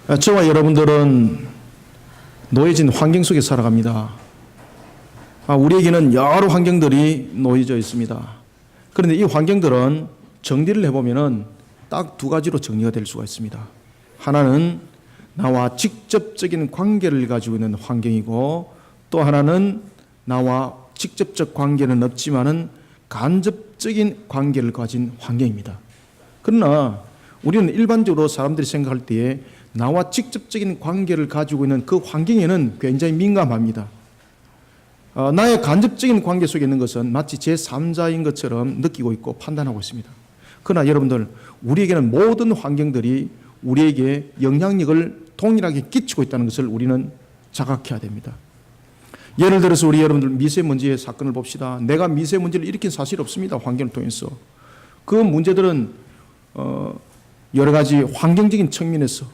저와 여러분들은 노예진 환경 속에 살아갑니다. 우리에게는 여러 환경들이 놓여져 있습니다. 그런데 이 환경들은 정리를 해보면 딱 두 가지로 정리가 될 수가 있습니다. 하나는 나와 직접적인 관계를 가지고 있는 환경이고, 또 하나는 나와 직접적 관계는 없지만은 간접적인 관계를 가진 환경입니다. 그러나 우리는 일반적으로 사람들이 생각할 때에 나와 직접적인 관계를 가지고 있는 그 환경에는 굉장히 민감합니다. 나의 간접적인 관계 속에 있는 것은 마치 제3자인 것처럼 느끼고 있고 판단하고 있습니다. 그러나 여러분들, 우리에게는 모든 환경들이 우리에게 영향력을 동일하게 끼치고 있다는 것을 우리는 자각해야 됩니다. 예를 들어서 우리 여러분들 미세먼지의 사건을 봅시다. 내가 미세먼지를 일으킨 사실이 없습니다. 환경을 통해서. 그 문제들은 여러 가지 환경적인 측면에서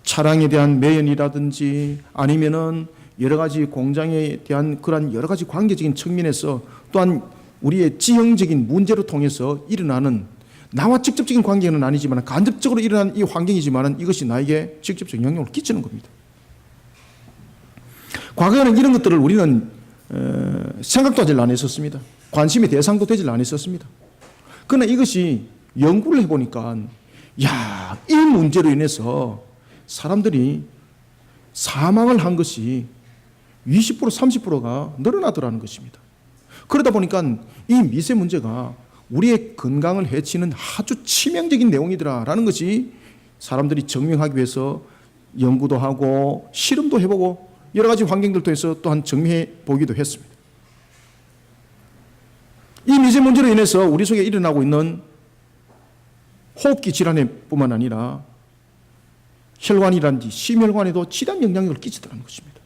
차량에 대한 매연이라든지 아니면은 여러 가지 공장에 대한 그런 여러 가지 관계적인 측면에서, 또한 우리의 지형적인 문제로 통해서 일어나는, 나와 직접적인 관계는 아니지만 간접적으로 일어나는 이 환경이지만 이것이 나에게 직접적 영향을 끼치는 겁니다. 과거에는 이런 것들을 우리는 생각도 하지 않았었습니다. 관심의 대상도 되지 않았었습니다. 그러나 이것이 연구를 해보니까 이 문제로 인해서 사람들이 사망을 한 것이 20% 30%가 늘어나더라는 것입니다. 그러다 보니까 이 미세문제가 우리의 건강을 해치는 아주 치명적인 내용이더라라는 것이 사람들이 증명하기 위해서 연구도 하고 실험도 해보고 여러 가지 환경들 통해서 또한 증명해 보기도 했습니다. 이 미세문제로 인해서 우리 속에 일어나고 있는 호흡기 질환뿐만 아니라 혈관이라든지 심혈관에도 지단 영향력을 끼치더라는 것입니다.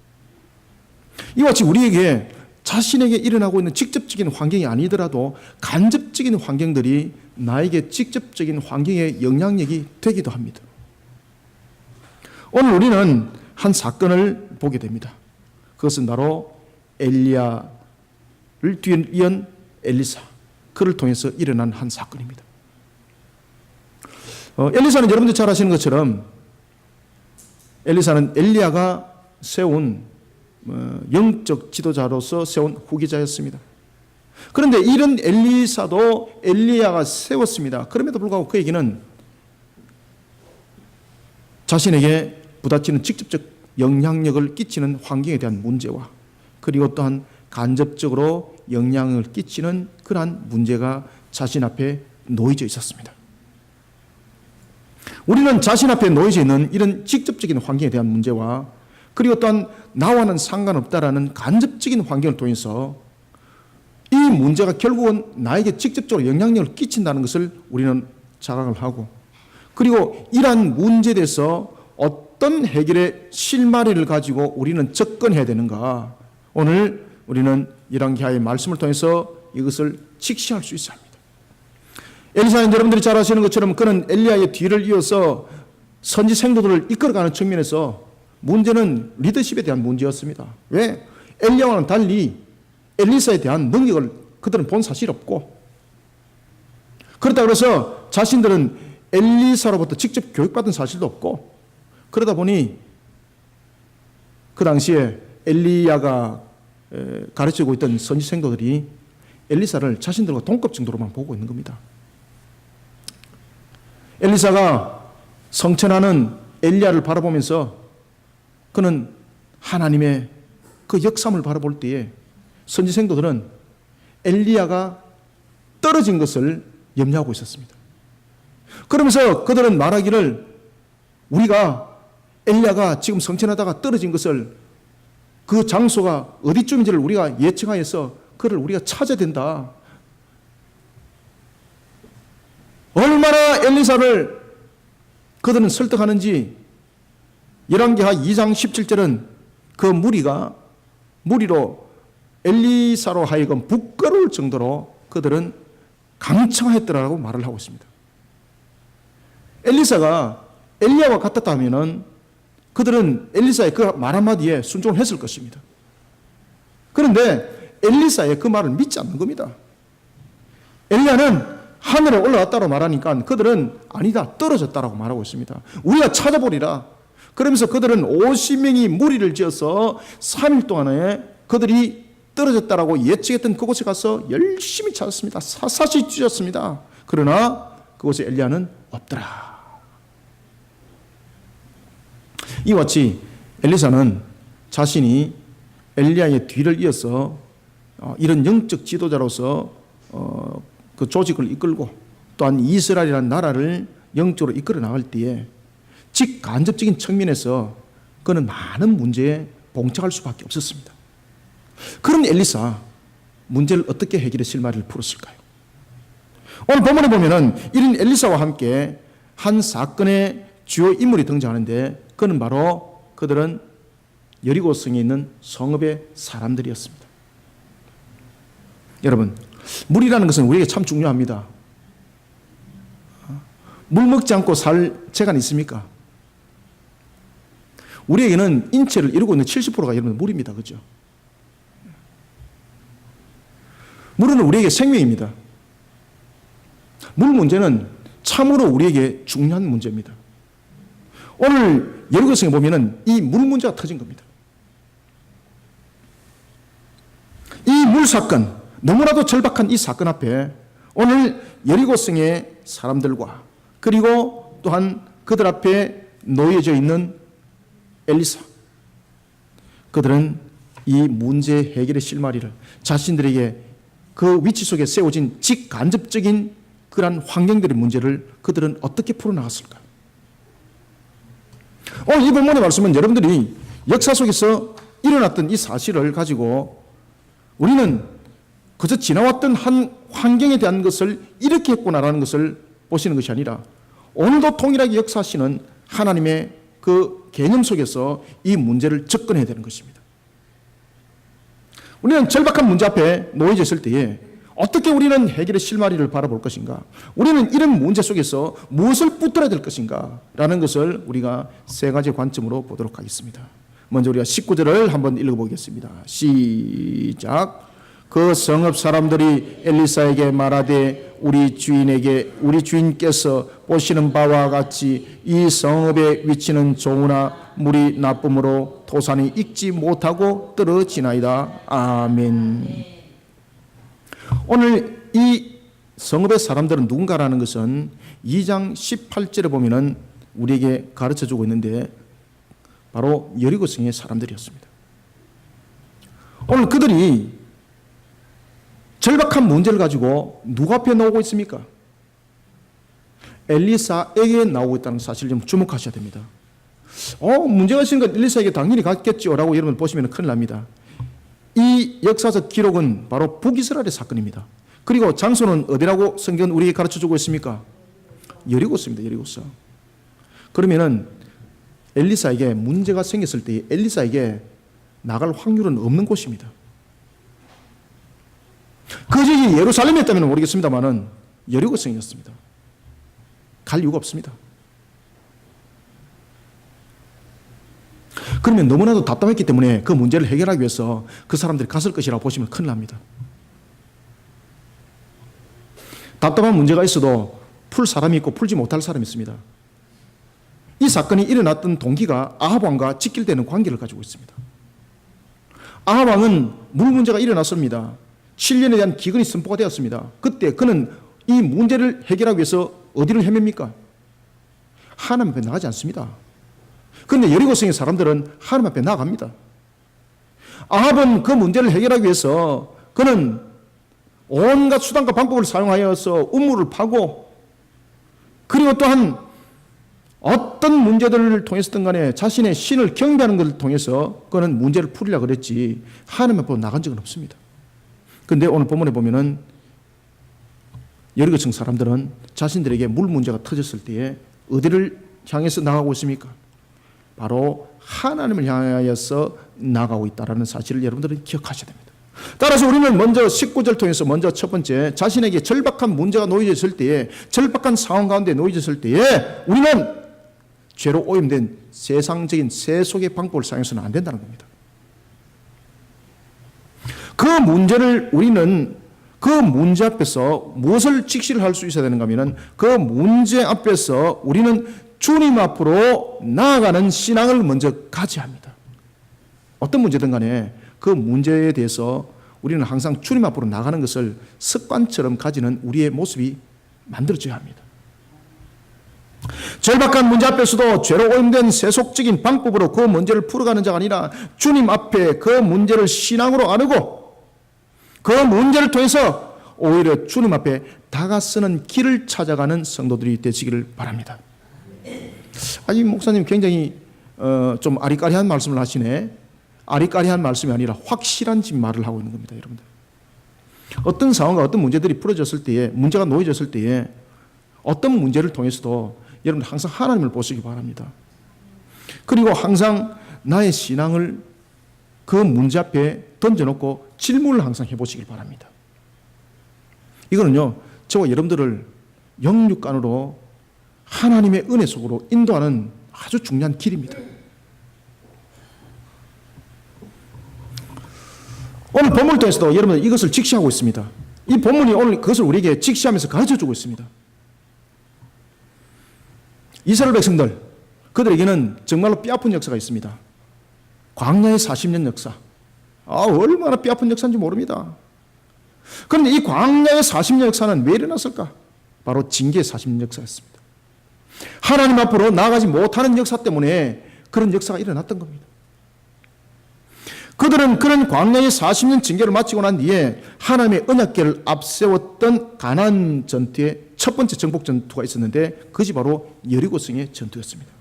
이와 같이 우리에게 자신에게 일어나고 있는 직접적인 환경이 아니더라도 간접적인 환경들이 나에게 직접적인 환경의 영향력이 되기도 합니다. 오늘 우리는 한 사건을 보게 됩니다. 그것은 바로 엘리야를 뒤이은 엘리사, 그를 통해서 일어난 한 사건입니다. 엘리사는 여러분들 잘 아시는 것처럼 엘리사는 엘리야가 세운 영적 지도자로서 세운 후계자였습니다. 그런데 이런 엘리사도 엘리야가 세웠습니다. 그럼에도 불구하고 그에게는 자신에게 부딪히는 직접적 영향력을 끼치는 환경에 대한 문제와, 그리고 또한 간접적으로 영향을 끼치는 그러한 문제가 자신 앞에 놓여져 있었습니다. 우리는 자신 앞에 놓여져 있는 이런 직접적인 환경에 대한 문제와, 그리고 또한 나와는 상관없다라는 간접적인 환경을 통해서 이 문제가 결국은 나에게 직접적으로 영향력을 끼친다는 것을 우리는 자각을 하고, 그리고 이러한 문제에 대해서 어떤 해결의 실마리를 가지고 우리는 접근해야 되는가, 오늘 우리는 열왕기하의 말씀을 통해서 이것을 직시할 수 있어야 합니다. 엘리사는 여러분들이 잘 아시는 것처럼 그는 엘리야의 뒤를 이어서 선지 생도들을 이끌어가는 측면에서 문제는 리더십에 대한 문제였습니다. 왜? 엘리야와는 달리 엘리사에 대한 능력을 그들은 본 사실이 없고, 그렇다고 해서 자신들은 엘리사로부터 직접 교육받은 사실도 없고, 그러다 보니 그 당시에 엘리야가 가르치고 있던 선지 생도들이 엘리사를 자신들과 동급 정도로만 보고 있는 겁니다. 엘리사가 성천하는 엘리야를 바라보면서 그는 하나님의 그 역사를 바라볼 때에 선지 생도들은 엘리야가 떨어진 것을 염려하고 있었습니다. 그러면서 그들은 말하기를, 우리가 엘리야가 지금 성천하다가 떨어진 것을, 그 장소가 어디쯤인지를 우리가 예측하여서 그를 우리가 찾아야 된다. 얼마나 엘리사를 그들은 설득하는지 열왕기하 2장 17절은 그 무리로 엘리사로 하여금 부끄러울 정도로 그들은 강청하였더라고 말을 하고 있습니다. 엘리사가 엘리야와 같았다면 그들은 엘리사의 그 말 한마디에 순종을 했을 것입니다. 그런데 엘리사의 그 말을 믿지 않는 겁니다. 엘리야는 하늘에 올라왔다고 말하니까 그들은 아니다, 떨어졌다라고 말하고 있습니다. 우리가 찾아보리라. 그러면서 그들은 50명이 무리를 지어서 3일 동안에 그들이 떨어졌다라고 예측했던 그곳에 가서 열심히 찾았습니다. 샅샅이 찢었습니다. 그러나 그곳에 엘리야는 없더라. 이와 같이 엘리사는 자신이 엘리야의 뒤를 이어서 이런 영적 지도자로서 그 조직을 이끌고 또한 이스라엘이라는 나라를 영적으로 이끌어 나갈 때에 직간접적인 측면에서 그는 많은 문제에 봉착할 수밖에 없었습니다. 그런 엘리사, 문제를 어떻게 해결해 실마리를 풀었을까요? 오늘 본문에 보면은 이런 엘리사와 함께 한 사건의 주요 인물이 등장하는데 그는 바로 그들은 여리고성에 있는 성읍의 사람들이었습니다. 여러분, 물이라는 것은 우리에게 참 중요합니다. 물 먹지 않고 살 재간이 있습니까? 우리에게는 인체를 이루고 있는 70%가 여러분 물입니다. 그렇죠? 물은 우리에게 생명입니다. 물 문제는 참으로 우리에게 중요한 문제입니다. 오늘 여리고성에 보면은 이 물 문제가 터진 겁니다. 이 물 사건, 너무나도 절박한 이 사건 앞에 오늘 여리고성의 사람들과 그리고 또한 그들 앞에 놓여져 있는 엘리사, 그들은 이 문제 해결의 실마리를 자신들에게 그 위치 속에 세워진 직간접적인 그러한 환경들의 문제를 그들은 어떻게 풀어나갔을까? 오늘 이 본문의 말씀은 여러분들이 역사 속에서 일어났던 이 사실을 가지고 우리는 그저 지나왔던 한 환경에 대한 것을 이렇게 했구나라는 것을 보시는 것이 아니라 오늘도 동일하게 역사하시는 하나님의 그 개념 속에서 이 문제를 접근해야 되는 것입니다. 우리는 절박한 문제 앞에 놓여져 있을 때에 어떻게 우리는 해결의 실마리를 바라볼 것인가? 우리는 이런 문제 속에서 무엇을 붙들어야 될 것인가? 라는 것을 우리가 세 가지 관점으로 보도록 하겠습니다. 먼저 우리가 19절을 한번 읽어보겠습니다. 시작. 그 성읍 사람들이 엘리사에게 말하되 우리 주인께서 보시는 바와 같이 이 성읍의 위치는 좋으나 물이 나쁨으로 토산이 익지 못하고 떨어지나이다. 아멘. 오늘 이 성읍의 사람들은 누군가라는 것은 2장 18절에 보면은 우리에게 가르쳐 주고 있는데 바로 여리고성의 사람들이었습니다. 오늘 그들이 절박한 문제를 가지고 누구 앞에 나오고 있습니까? 엘리사에게 나오고 있다는 사실을 좀 주목하셔야 됩니다. 문제가 있으신 건 엘리사에게 당연히 갔겠죠 라고 여러분 보시면 큰일 납니다. 이 역사적 기록은 바로 북이스라엘의 사건입니다. 그리고 장소는 어디라고 성경은 우리에게 가르쳐주고 있습니까? 여리고성입니다. 여리고성. 그러면은 엘리사에게 문제가 생겼을 때 엘리사에게 나갈 확률은 없는 곳입니다. 그 지역이 예루살렘이었다면 모르겠습니다만은 여리고성이었습니다. 갈 이유가 없습니다. 그러면 너무나도 답답했기 때문에 그 문제를 해결하기 위해서 그 사람들이 갔을 것이라고 보시면 큰일 납니다. 답답한 문제가 있어도 풀 사람이 있고 풀지 못할 사람이 있습니다. 이 사건이 일어났던 동기가 아합 왕과 직결되는 관계를 가지고 있습니다. 아합 왕은 물 문제가 일어났습니다. 7년에 대한 기근이 선포가 되었습니다. 그때 그는 이 문제를 해결하기 위해서 어디를 헤맵니까? 하나님 앞에 나가지 않습니다. 그런데 여리고성의 사람들은 하나님 앞에 나갑니다. 아합은 그 문제를 해결하기 위해서 그는 온갖 수단과 방법을 사용하여서 우물을 파고 그리고 또한 어떤 문제들을 통해서든 간에 자신의 신을 경배하는 것을 통해서 그는 문제를 풀으려고 그랬지 하나님 앞으로 나간 적은 없습니다. 그런데 오늘 본문에 보면은 여리고성 사람들은 자신들에게 물 문제가 터졌을 때에 어디를 향해서 나가고 있습니까? 바로 하나님을 향하여서 나가고 있다는 사실을 여러분들은 기억하셔야 됩니다. 따라서 우리는 먼저 19절 통해서 먼저 첫 번째 자신에게 절박한 문제가 놓여졌을 때에 절박한 상황 가운데 놓여졌을 때에 우리는 죄로 오염된 세상적인 세속의 방법을 사용해서는 안 된다는 겁니다. 그 문제를 우리는 그 문제 앞에서 무엇을 직시를 할 수 있어야 되는가 하면 그 문제 앞에서 우리는 주님 앞으로 나아가는 신앙을 먼저 가져야 합니다. 어떤 문제든 간에 그 문제에 대해서 우리는 항상 주님 앞으로 나가는 것을 습관처럼 가지는 우리의 모습이 만들어져야 합니다. 절박한 문제 앞에서도 죄로 오염된 세속적인 방법으로 그 문제를 풀어가는 자가 아니라 주님 앞에 그 문제를 신앙으로 안고 그 문제를 통해서 오히려 주님 앞에 다가서는 길을 찾아가는 성도들이 되시기를 바랍니다. 아니, 목사님 굉장히 좀 아리까리한 말씀을 하시네. 아리까리한 말씀이 아니라 확실한 말을 하고 있는 겁니다, 여러분들. 어떤 상황과 어떤 문제들이 풀어졌을 때에, 문제가 놓여졌을 때에 어떤 문제를 통해서도 여러분들 항상 하나님을 보시기 바랍니다. 그리고 항상 나의 신앙을 그 문제 앞에 던져놓고 질문을 항상 해보시길 바랍니다. 이거는요, 저와 여러분들을 영육간으로 하나님의 은혜 속으로 인도하는 아주 중요한 길입니다. 오늘 본문을 통해서도 여러분들 이것을 직시하고 있습니다. 이 본문이 오늘 그것을 우리에게 직시하면서 가르쳐주고 있습니다. 이스라엘 백성들, 그들에게는 정말로 뼈아픈 역사가 있습니다. 광야의 40년 역사. 얼마나 뼈아픈 역사인지 모릅니다. 그런데 이 광야의 40년 역사는 왜 일어났을까? 바로 징계의 40년 역사였습니다. 하나님 앞으로 나아가지 못하는 역사 때문에 그런 역사가 일어났던 겁니다. 그들은 그런 광야의 40년 징계를 마치고 난 뒤에 하나님의 언약궤를 앞세웠던 가나안 전투의 첫 번째 정복 전투가 있었는데 그것이 바로 여리고성의 전투였습니다.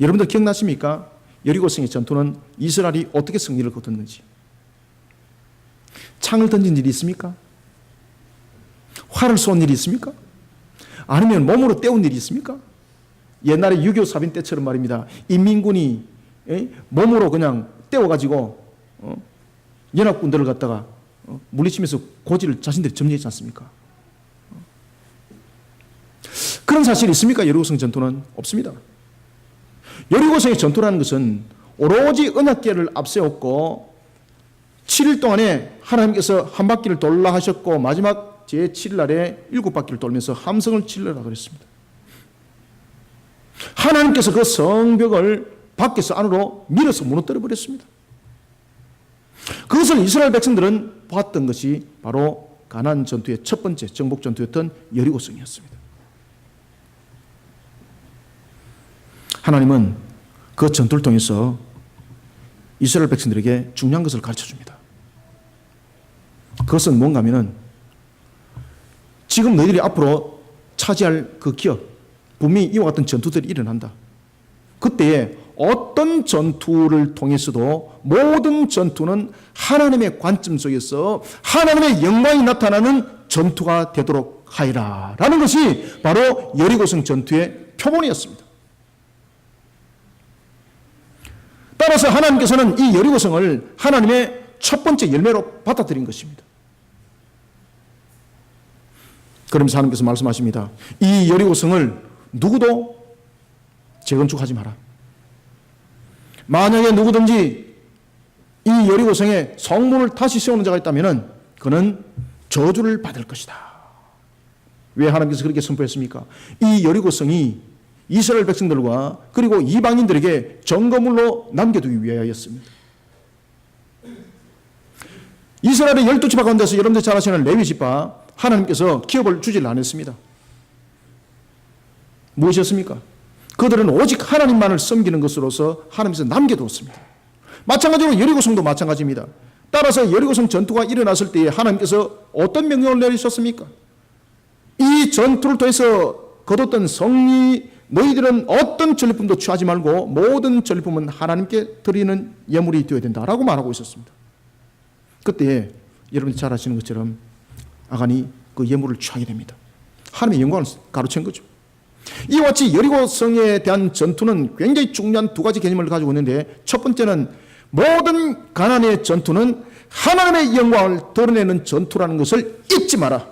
여러분들 기억나십니까? 여리고성의 전투는 이스라엘이 어떻게 승리를 거뒀는지. 창을 던진 일이 있습니까? 활을 쏜 일이 있습니까? 아니면 몸으로 때운 일이 있습니까? 옛날에 6.25 사변 때처럼 말입니다. 인민군이 몸으로 그냥 때워가지고 연합군들을 갖다가 물리치면서 고지를 자신들이 점령했지 않습니까? 그런 사실이 있습니까? 여리고성 전투는 없습니다. 여리고성의 전투라는 것은 오로지 언약궤를 앞세웠고 7일 동안에 하나님께서 한 바퀴를 돌라 하셨고 마지막 제7일 날에 7바퀴를 돌면서 함성을 치르라 그랬습니다. 하나님께서 그 성벽을 밖에서 안으로 밀어서 무너뜨려 버렸습니다. 그것을 이스라엘 백성들은 봤던 것이 바로 가나안 전투의 첫 번째 정복 전투였던 여리고성이었습니다. 하나님은 그 전투를 통해서 이스라엘 백성들에게 중요한 것을 가르쳐 줍니다. 그것은 뭔가 하면은 지금 너희들이 앞으로 차지할 그 기업, 분명히 이와 같은 전투들이 일어난다. 그때에 어떤 전투를 통해서도 모든 전투는 하나님의 관점 속에서 하나님의 영광이 나타나는 전투가 되도록 하리라 라는 것이 바로 여리고성 전투의 표본이었습니다. 따라서 하나님께서는 이 여리고성을 하나님의 첫 번째 열매로 받아들인 것입니다. 그러면서 하나님께서 말씀하십니다. 이 여리고성을 누구도 재건축하지 마라. 만약에 누구든지 이 여리고성에 성문을 다시 세우는 자가 있다면 그는 저주를 받을 것이다. 왜 하나님께서 그렇게 선포했습니까? 이 여리고성이 이스라엘 백성들과 그리고 이방인들에게 점거물로 남겨두기 위하였습니다. 이스라엘의 12지파 가운데서 여러분들 잘 아시는 레위지파 하나님께서 기업을 주지를 않았습니다. 무엇이었습니까? 그들은 오직 하나님만을 섬기는 것으로서 하나님께서 남겨두었습니다. 마찬가지로 여리고성도 마찬가지입니다. 따라서 여리고성 전투가 일어났을 때에 하나님께서 어떤 명령을 내리셨습니까? 이 전투를 통해서 거뒀던 성리 너희들은 어떤 전리품도 취하지 말고 모든 전리품은 하나님께 드리는 예물이 되어야 된다라고 말하고 있었습니다. 그때 여러분이 잘 아시는 것처럼 아간이 그 예물을 취하게 됩니다. 하나님의 영광을 가로챈 거죠. 이와 같이 여리고성에 대한 전투는 굉장히 중요한 두 가지 개념을 가지고 있는데 첫 번째는 모든 가나안의 전투는 하나님의 영광을 드러내는 전투라는 것을 잊지 마라.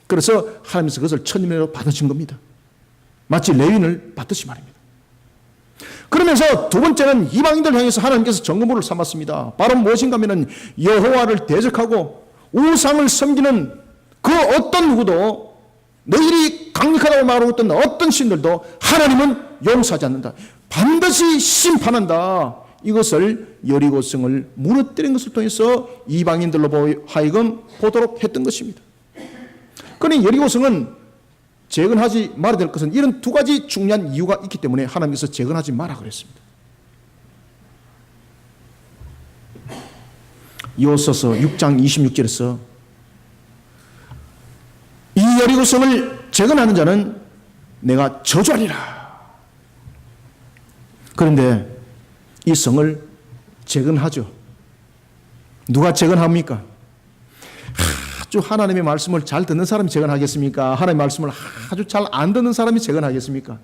그래서 하나님께서 그것을 천년으로 받으신 겁니다. 마치 레위인을 받듯이 말입니다. 그러면서 두 번째는 이방인들 향해서 하나님께서 점거물을 삼았습니다. 바로 무엇인가 하면 여호와를 대적하고 우상을 섬기는 그 어떤 누구도 너희들이 강력하다고 말하고 있던 어떤 신들도 하나님은 용서하지 않는다. 반드시 심판한다. 이것을 여리고성을 무너뜨린 것을 통해서 이방인들로 하여금 보도록 했던 것입니다. 그러니 여리고성은 재건하지 말아야 될 것은 이런 두 가지 중요한 이유가 있기 때문에 하나님께서 재건하지 마라 그랬습니다. 이호서서 6장 26절에서 이 여리고성을 재건하는 자는 내가 저주하리라. 그런데 이 성을 재건하죠. 누가 재건합니까? 아주 하나님의 말씀을 잘 듣는 사람이 재건하겠습니까? 하나님의 말씀을 아주 잘 안 듣는 사람이 재건하겠습니까?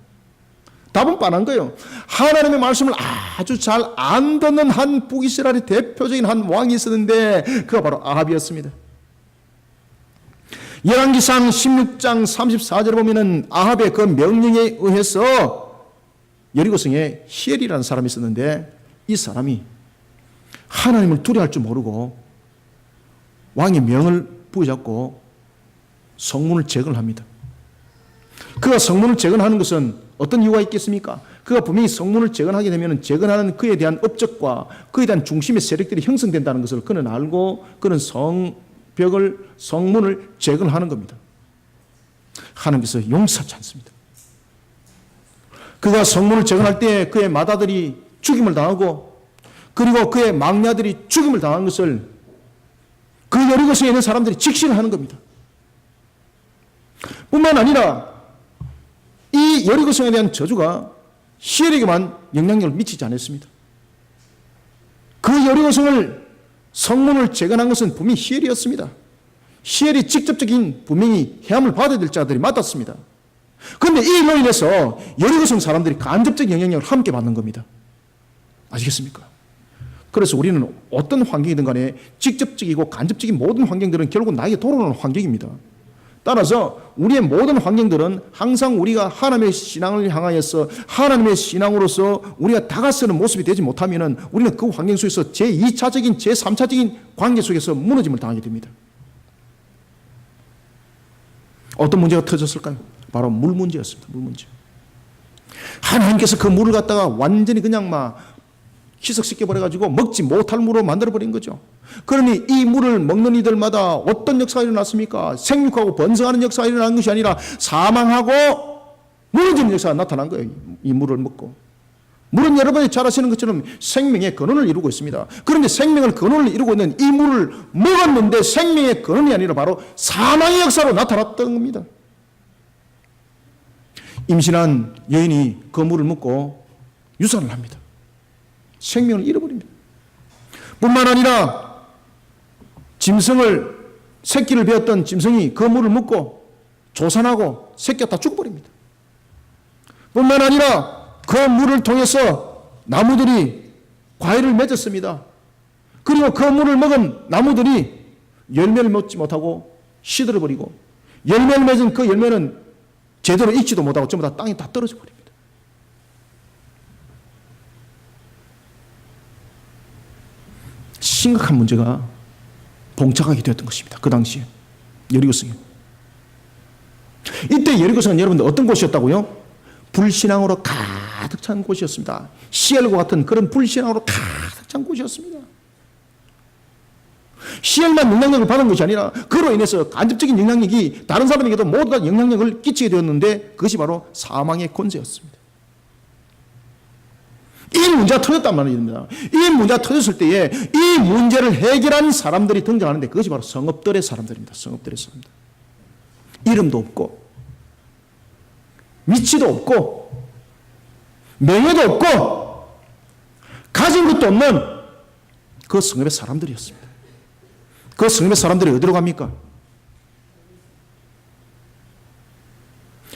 답은 뻔한 거예요. 하나님의 말씀을 아주 잘 안 듣는 한 북이스라엘의 대표적인 한 왕이 있었는데 그가 바로 아합이었습니다. 열왕기상 16장 34절에 보면은 아합의 그 명령에 의해서 여리고성에 히엘이라는 사람이 있었는데 이 사람이 하나님을 두려워할 줄 모르고 왕의 명을 부여잡고 성문을 재건을 합니다. 그가 성문을 재건하는 것은 어떤 이유가 있겠습니까? 그가 분명히 성문을 재건하게 되면 재건하는 그에 대한 업적과 그에 대한 중심의 세력들이 형성된다는 것을 그는 알고 그는 성문을 재건하는 겁니다. 하나님께서 용서하지 않습니다. 그가 성문을 재건할 때 그의 맏아들이 죽임을 당하고 그리고 그의 막내아들이 죽임을 당한 것을 그 여리고성에 있는 사람들이 직시를 하는 겁니다. 뿐만 아니라 이 여리고성에 대한 저주가 히엘에게만 영향력을 미치지 않았습니다. 그 여리고성을 성문을 재건한 것은 분명히 히엘이었습니다. 히엘이 직접적인 분명히 해함을 받아야 될 자들이 맡았습니다. 그런데 이 일로 인해서 여리고성 사람들이 간접적 영향력을 함께 받는 겁니다. 아시겠습니까? 그래서 우리는 어떤 환경이든 간에 직접적이고 간접적인 모든 환경들은 결국 나에게 돌아오는 환경입니다. 따라서 우리의 모든 환경들은 항상 우리가 하나님의 신앙을 향하여서 하나님의 신앙으로서 우리가 다가서는 모습이 되지 못하면 우리는 그 환경 속에서 제2차적인 제3차적인 관계 속에서 무너짐을 당하게 됩니다. 어떤 문제가 터졌을까요? 바로 물 문제였습니다. 물 문제. 하나님께서 그 물을 갖다가 완전히 그냥 막 희석시켜버려가지고 먹지 못할 물로 만들어버린 거죠. 그러니 이 물을 먹는 이들마다 어떤 역사가 일어났습니까? 생육하고 번성하는 역사가 일어난 것이 아니라 사망하고 무너지는 역사가 나타난 거예요. 이 물을 먹고. 물은 여러분이 잘 아시는 것처럼 생명의 근원을 이루고 있습니다. 그런데 생명의 근원을 이루고 있는 이 물을 먹었는데 생명의 근원이 아니라 바로 사망의 역사로 나타났던 겁니다. 임신한 여인이 그 물을 먹고 유산을 합니다. 생명을 잃어버립니다. 뿐만 아니라 새끼를 베었던 짐승이 그 물을 먹고 조산하고 새끼가 다 죽어버립니다. 뿐만 아니라 그 물을 통해서 나무들이 과일을 맺었습니다. 그리고 그 물을 먹은 나무들이 열매를 맺지 못하고 시들어버리고 열매를 맺은 그 열매는 제대로 익지도 못하고 전부 다 땅에 다 떨어져 버립니다. 심각한 문제가 봉착하게 되었던 것입니다. 그 당시에 여리고성에. 이때 여리고성은 여러분들 어떤 곳이었다고요? 불신앙으로 가득 찬 곳이었습니다. 시엘과 같은 그런 불신앙으로 가득 찬 곳이었습니다. 시엘만 영향력을 받은 것이 아니라 그로 인해서 간접적인 영향력이 다른 사람에게도 모두 다 영향력을 끼치게 되었는데 그것이 바로 사망의 권세였습니다. 이 문제가 터졌단 말입니다. 이 문제가 터졌을 때에 이 문제를 해결한 사람들이 등장하는데 그것이 바로 성읍들의 사람들입니다. 성읍들의 사람들. 이름도 없고 위치도 없고 명예도 없고 가진 것도 없는 그 성읍의 사람들이었습니다. 그 성읍의 사람들이 어디로 갑니까?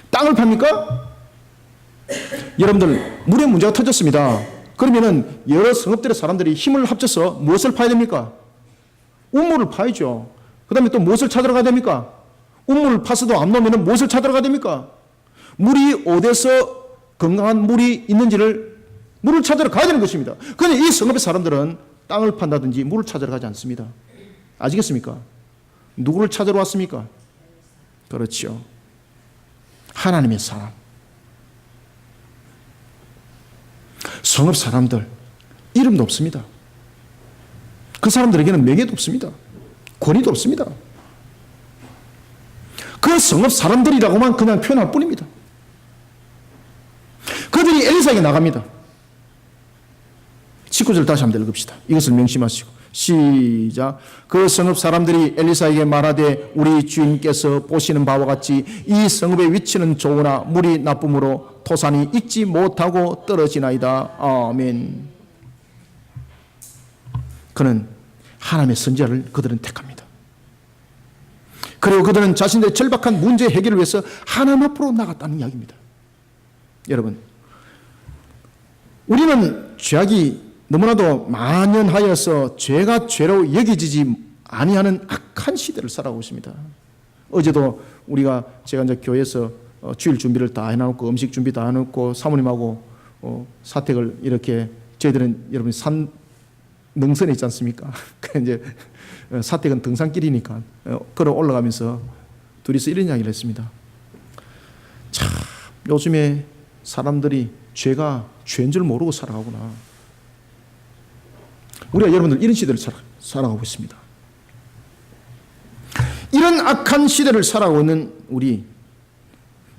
땅을 팝니까? 여러분들 물의 문제가 터졌습니다. 그러면은 여러 성읍들의 사람들이 힘을 합쳐서 무엇을 파야 됩니까? 우물을 파야죠. 그 다음에 또 무엇을 찾으러 가야 됩니까? 우물을 파서도 안 나오면 무엇을 찾으러 가야 됩니까? 물이 어디서 건강한 물이 있는지를 물을 찾으러 가야 되는 것입니다. 그런데 이 성읍의 사람들은 땅을 판다든지 물을 찾으러 가지 않습니다. 아시겠습니까? 누구를 찾으러 왔습니까? 그렇죠. 하나님의 사람, 성읍 사람들 이름도 없습니다. 그 사람들에게는 명예도 없습니다. 권위도 없습니다. 그 성읍 사람들이라고만 그냥 표현할 뿐입니다. 그들이 엘리사에게 나갑니다. 19절 다시 한번 읽읍시다. 이것을 명심하시고 시작. 그 성읍 사람들이 엘리사에게 말하되 우리 주인께서 보시는 바와 같이 이 성읍의 위치는 좋으나 물이 나쁨으로 토산이 익지 못하고 떨어지나이다. 아멘. 그는 하나님의 선지자를 그들은 택합니다. 그리고 그들은 자신들의 절박한 문제 해결을 위해서 하나님 앞으로 나갔다는 이야기입니다. 여러분, 우리는 죄악이 너무나도 만연하여서 죄가 죄로 여겨지지 아니하는 악한 시대를 살아가고 있습니다. 어제도 제가 이제 교회에서 주일 준비를 다 해놓고 음식 준비 다 해놓고 사모님하고 사택을 이렇게 저희들은 여러분 산 능선에 있지 않습니까? 이제 사택은 등산길이니까 걸어 올라가면서 둘이서 이런 이야기를 했습니다. 참 요즘에 사람들이 죄가 죄인 줄 모르고 살아가구나. 우리가 여러분들 이런 시대를 살아가고 있습니다. 이런 악한 시대를 살아가고 있는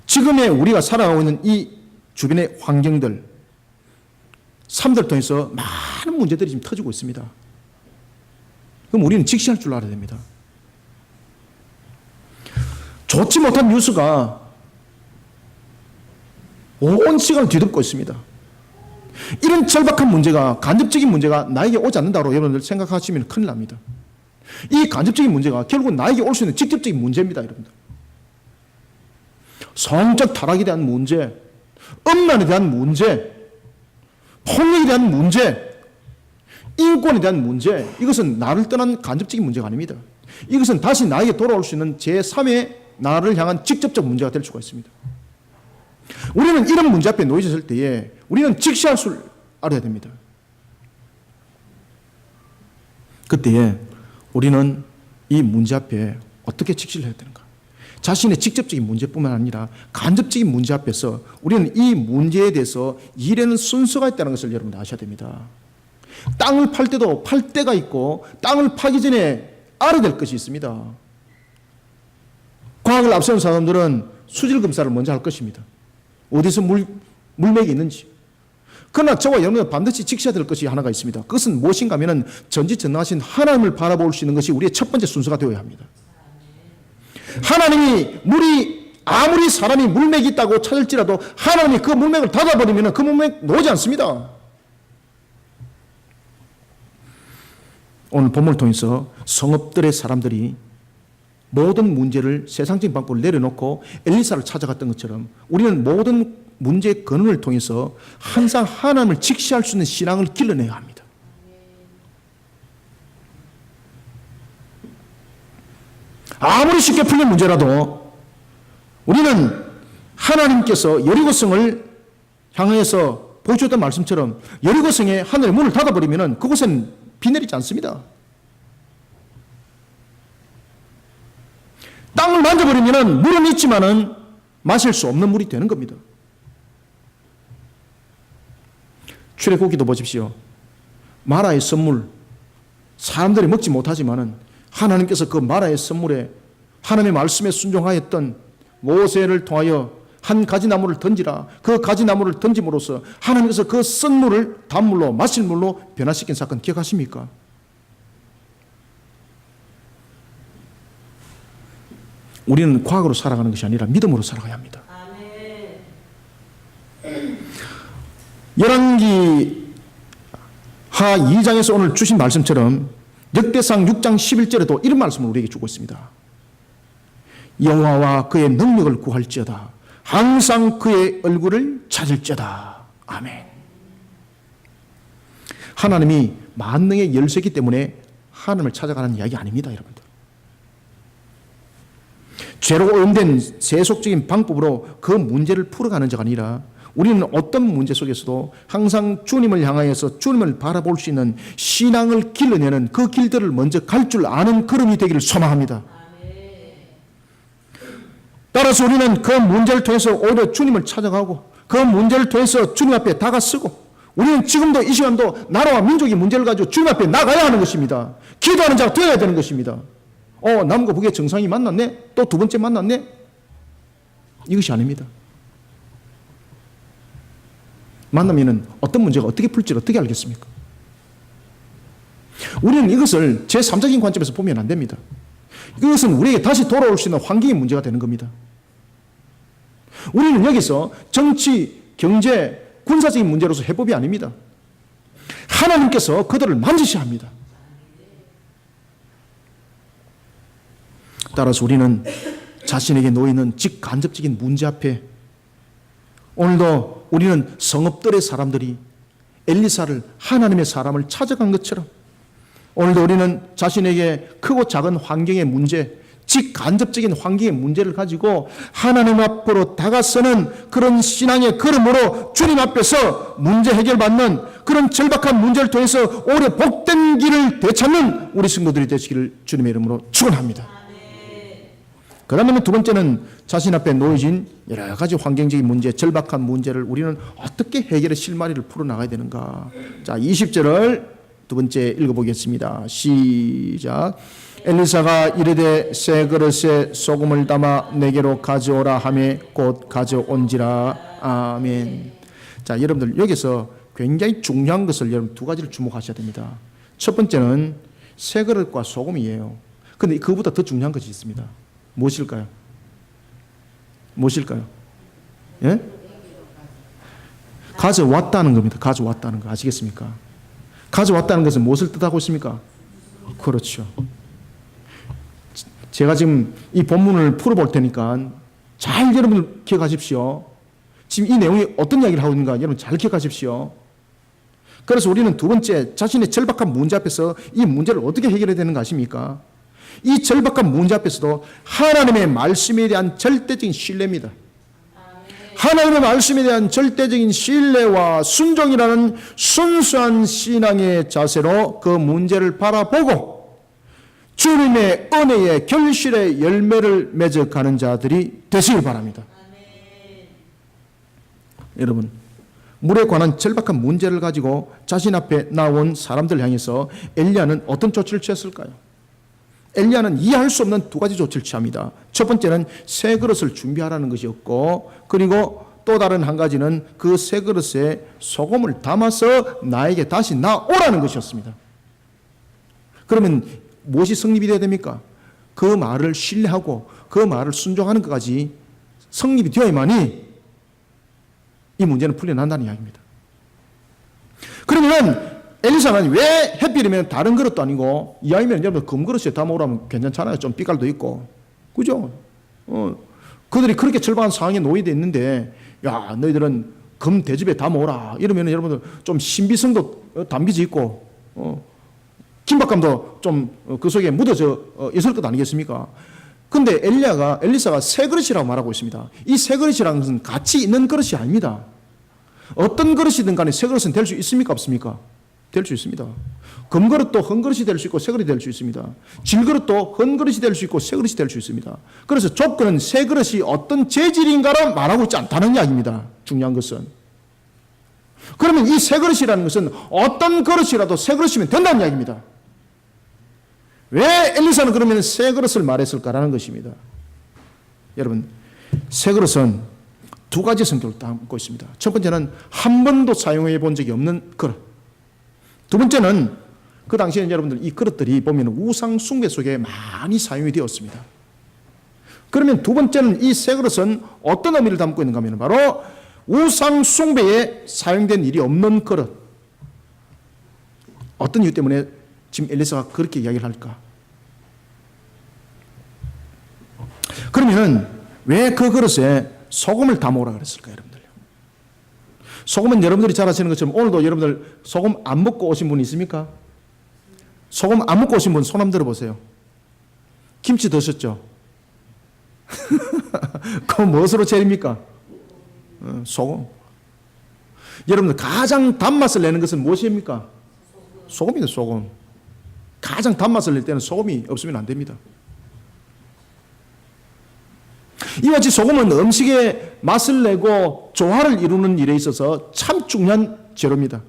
지금의 우리가 살아가고 있는 이 주변의 환경들, 삶들 통해서 많은 문제들이 지금 터지고 있습니다. 그럼 우리는 직시할 줄 알아야 됩니다. 좋지 못한 뉴스가 온 시간을 뒤덮고 있습니다. 이런 절박한 문제가, 간접적인 문제가 나에게 오지 않는다고 여러분들 생각하시면 큰일 납니다. 이 간접적인 문제가 결국 나에게 올 수 있는 직접적인 문제입니다, 여러분들. 성적 타락에 대한 문제, 음란에 대한 문제, 폭력에 대한 문제, 인권에 대한 문제, 이것은 나를 떠난 간접적인 문제가 아닙니다. 이것은 다시 나에게 돌아올 수 있는 제3의 나를 향한 직접적 문제가 될 수가 있습니다. 우리는 이런 문제 앞에 놓여졌을 때에 우리는 직시할 줄 알아야 됩니다. 그때에 우리는 이 문제 앞에 어떻게 직시를 해야 되는가? 자신의 직접적인 문제뿐만 아니라 간접적인 문제 앞에서 우리는 이 문제에 대해서 일하는 순서가 있다는 것을 여러분 아셔야 됩니다. 땅을 팔 때도 팔 때가 있고 땅을 파기 전에 알아야 될 것이 있습니다. 과학을 앞세운 사람들은 수질 검사를 먼저 할 것입니다. 어디서 물맥이 있는지. 그러나 저와 여러분은 반드시 직시해야 될 것이 하나가 있습니다. 그것은 무엇인가 하면 전지전능하신 하나님을 바라볼 수 있는 것이 우리의 첫 번째 순서가 되어야 합니다. 하나님이 아무리 사람이 물맥이 있다고 찾을지라도 하나님이 그 물맥을 닫아버리면 그 물맥 놓지 않습니다. 오늘 본문을 통해서 성읍들의 사람들이 모든 문제를 세상적인 방법을 내려놓고 엘리사를 찾아갔던 것처럼 우리는 모든 문제의 근원을 통해서 항상 하나님을 직시할 수 있는 신앙을 길러내야 합니다. 아무리 쉽게 풀린 문제라도 우리는 하나님께서 여리고성을 향해서 보여주었던 말씀처럼 여리고성에 하늘의 문을 닫아버리면 그곳은 비 내리지 않습니다. 땅을 만져버리면 물은 있지만은 마실 수 없는 물이 되는 겁니다. 출애굽기도 보십시오. 마라의 선물, 사람들이 먹지 못하지만은 하나님께서 그 마라의 선물에 하나님의 말씀에 순종하였던 모세를 통하여 한 가지나무를 던지라. 그 가지나무를 던짐으로써 하나님께서 그 쓴물을 단물로 마실 물로 변화시킨 사건 기억하십니까? 우리는 과학으로 살아가는 것이 아니라 믿음으로 살아가야 합니다. 열왕기 하 2장에서 오늘 주신 말씀처럼 역대상 6장 11절에도 이런 말씀을 우리에게 주고 있습니다. 여호와와 그의 능력을 구할지어다. 항상 그의 얼굴을 찾을지어다. 아멘. 하나님이 만능의 열쇠이기 때문에 하나님을 찾아가는 이야기 아닙니다, 여러분들. 죄로 오염된 세속적인 방법으로 그 문제를 풀어가는 자가 아니라 우리는 어떤 문제 속에서도 항상 주님을 향하여서 주님을 바라볼 수 있는 신앙을 길러내는 그 길들을 먼저 갈 줄 아는 걸음이 되기를 소망합니다. 따라서 우리는 그 문제를 통해서 오히려 주님을 찾아가고 그 문제를 통해서 주님 앞에 다가서고 우리는 지금도 이 시간도 나라와 민족의 문제를 가지고 주님 앞에 나가야 하는 것입니다. 기도하는 자가 되어야 되는 것입니다. 남과 북의 정상이 만났네? 또 두 번째 만났네? 이것이 아닙니다. 만나면은 어떤 문제가 어떻게 풀지를 어떻게 알겠습니까? 우리는 이것을 제3적인 관점에서 보면 안 됩니다. 이것은 우리에게 다시 돌아올 수 있는 환경의 문제가 되는 겁니다. 우리는 여기서 정치, 경제, 군사적인 문제로서 해법이 아닙니다. 하나님께서 그들을 만지셔야 합니다. 따라서 우리는 자신에게 놓이는 직간접적인 문제 앞에 오늘도 우리는 성읍들의 사람들이 엘리사를 하나님의 사람을 찾아간 것처럼 오늘도 우리는 자신에게 크고 작은 환경의 문제, 직간접적인 환경의 문제를 가지고 하나님 앞으로 다가서는 그런 신앙의 걸음으로 주님 앞에서 문제 해결받는 그런 절박한 문제를 통해서 오히려 복된 길을 되찾는 우리 성도들이 되시기를 주님의 이름으로 축원합니다. 그 다음에 두 번째는 자신 앞에 놓여진 여러 가지 환경적인 문제, 절박한 문제를 우리는 어떻게 해결의 실마리를 풀어나가야 되는가. 자, 20절을 두 번째 읽어보겠습니다. 시작. 엘리사가 이르되 새 그릇에 소금을 담아 내게로 가져오라 하매 곧 가져온지라. 아멘. 자, 여러분들 여기서 굉장히 중요한 것을 여러분 두 가지를 주목하셔야 됩니다. 첫 번째는 새 그릇과 소금이에요. 그런데 그보다 더 중요한 것이 있습니다. 무엇일까요? 무엇일까요? 예? 가져왔다는 겁니다. 가져왔다는 거 아시겠습니까? 가져왔다는 것은 무엇을 뜻하고 있습니까? 그렇죠. 제가 지금 이 본문을 풀어볼 테니까 잘 여러분들 기억하십시오. 지금 이 내용이 어떤 이야기를 하고 있는가 여러분 잘 기억하십시오. 그래서 우리는 두 번째 자신의 절박한 문제 앞에서 이 문제를 어떻게 해결해야 되는가 아십니까? 이 절박한 문제 앞에서도 하나님의 말씀에 대한 절대적인 신뢰입니다. 하나님의 말씀에 대한 절대적인 신뢰와 순종이라는 순수한 신앙의 자세로 그 문제를 바라보고 주님의 은혜의 결실의 열매를 맺어가는 자들이 되시길 바랍니다. 여러분, 물에 관한 절박한 문제를 가지고 자신 앞에 나온 사람들 향해서 엘리야는 어떤 조치를 취했을까요? 엘리야는 이해할 수 없는 두 가지 조치를 취합니다. 첫 번째는 새 그릇을 준비하라는 것이었고, 그리고 또 다른 한 가지는 그 새 그릇에 소금을 담아서 나에게 다시 나오라는 것이었습니다. 그러면 무엇이 성립이 되어야 됩니까? 그 말을 신뢰하고 그 말을 순종하는 것까지 성립이 되어야만이 이 문제는 풀려난다는 이야기입니다. 그러면 엘리사는 왜 햇빛이면 다른 그릇도 아니고 이왕이면 여러분 금그릇에 담아오라면 괜찮잖아요. 좀 빛깔도 있고. 그죠? 그들이 그렇게 절박한 상황에 놓여져 있는데 야 너희들은 금 대접에 담아오라 이러면 여러분들 좀 신비성도 담겨져 있고 긴박감도 좀 그 속에 묻어져 있을 것 아니겠습니까? 근데 엘리사가 새 그릇이라고 말하고 있습니다. 이 새 그릇이라는 것은 가치 있는 그릇이 아닙니다. 어떤 그릇이든 간에 새 그릇은 될 수 있습니까? 없습니까? 될 수 있습니다. 금그릇도 헌그릇이 될 수 있고 새그릇이 될 수 있습니다. 질그릇도 헌그릇이 될 수 있고 새그릇이 될 수 있습니다. 그래서 조건은 새그릇이 어떤 재질인가를 말하고 있지 않다는 이야기입니다. 중요한 것은. 그러면 이 새그릇이라는 것은 어떤 그릇이라도 새그릇이면 된다는 이야기입니다. 왜 엘리사는 그러면 새그릇을 말했을까라는 것입니다. 여러분, 새그릇은 두 가지 성격을 담고 있습니다. 첫 번째는 한 번도 사용해 본 적이 없는 그릇. 두 번째는 그 당시에는 여러분들 이 그릇들이 보면 우상 숭배 속에 많이 사용이 되었습니다. 그러면 두 번째는 이 새 그릇은 어떤 의미를 담고 있는가 하면 바로 우상 숭배에 사용된 일이 없는 그릇. 어떤 이유 때문에 지금 엘리사가 그렇게 이야기를 할까? 그러면 왜 그 그릇에 소금을 담아오라 그랬을까 여러분들? 소금은 여러분들이 잘 아시는 것처럼 오늘도 여러분들 소금 안 먹고 오신 분 있습니까? 소금 안 먹고 오신 분 손 한번 들어보세요. 김치 드셨죠? 그건 무엇으로 재립니까? 소금. 여러분들 가장 단맛을 내는 것은 무엇입니까? 소금이다, 소금. 가장 단맛을 낼 때는 소금이 없으면 안 됩니다. 이와 같이 소금은 음식에 맛을 내고 조화를 이루는 일에 있어서 참 중요한 재료입니다.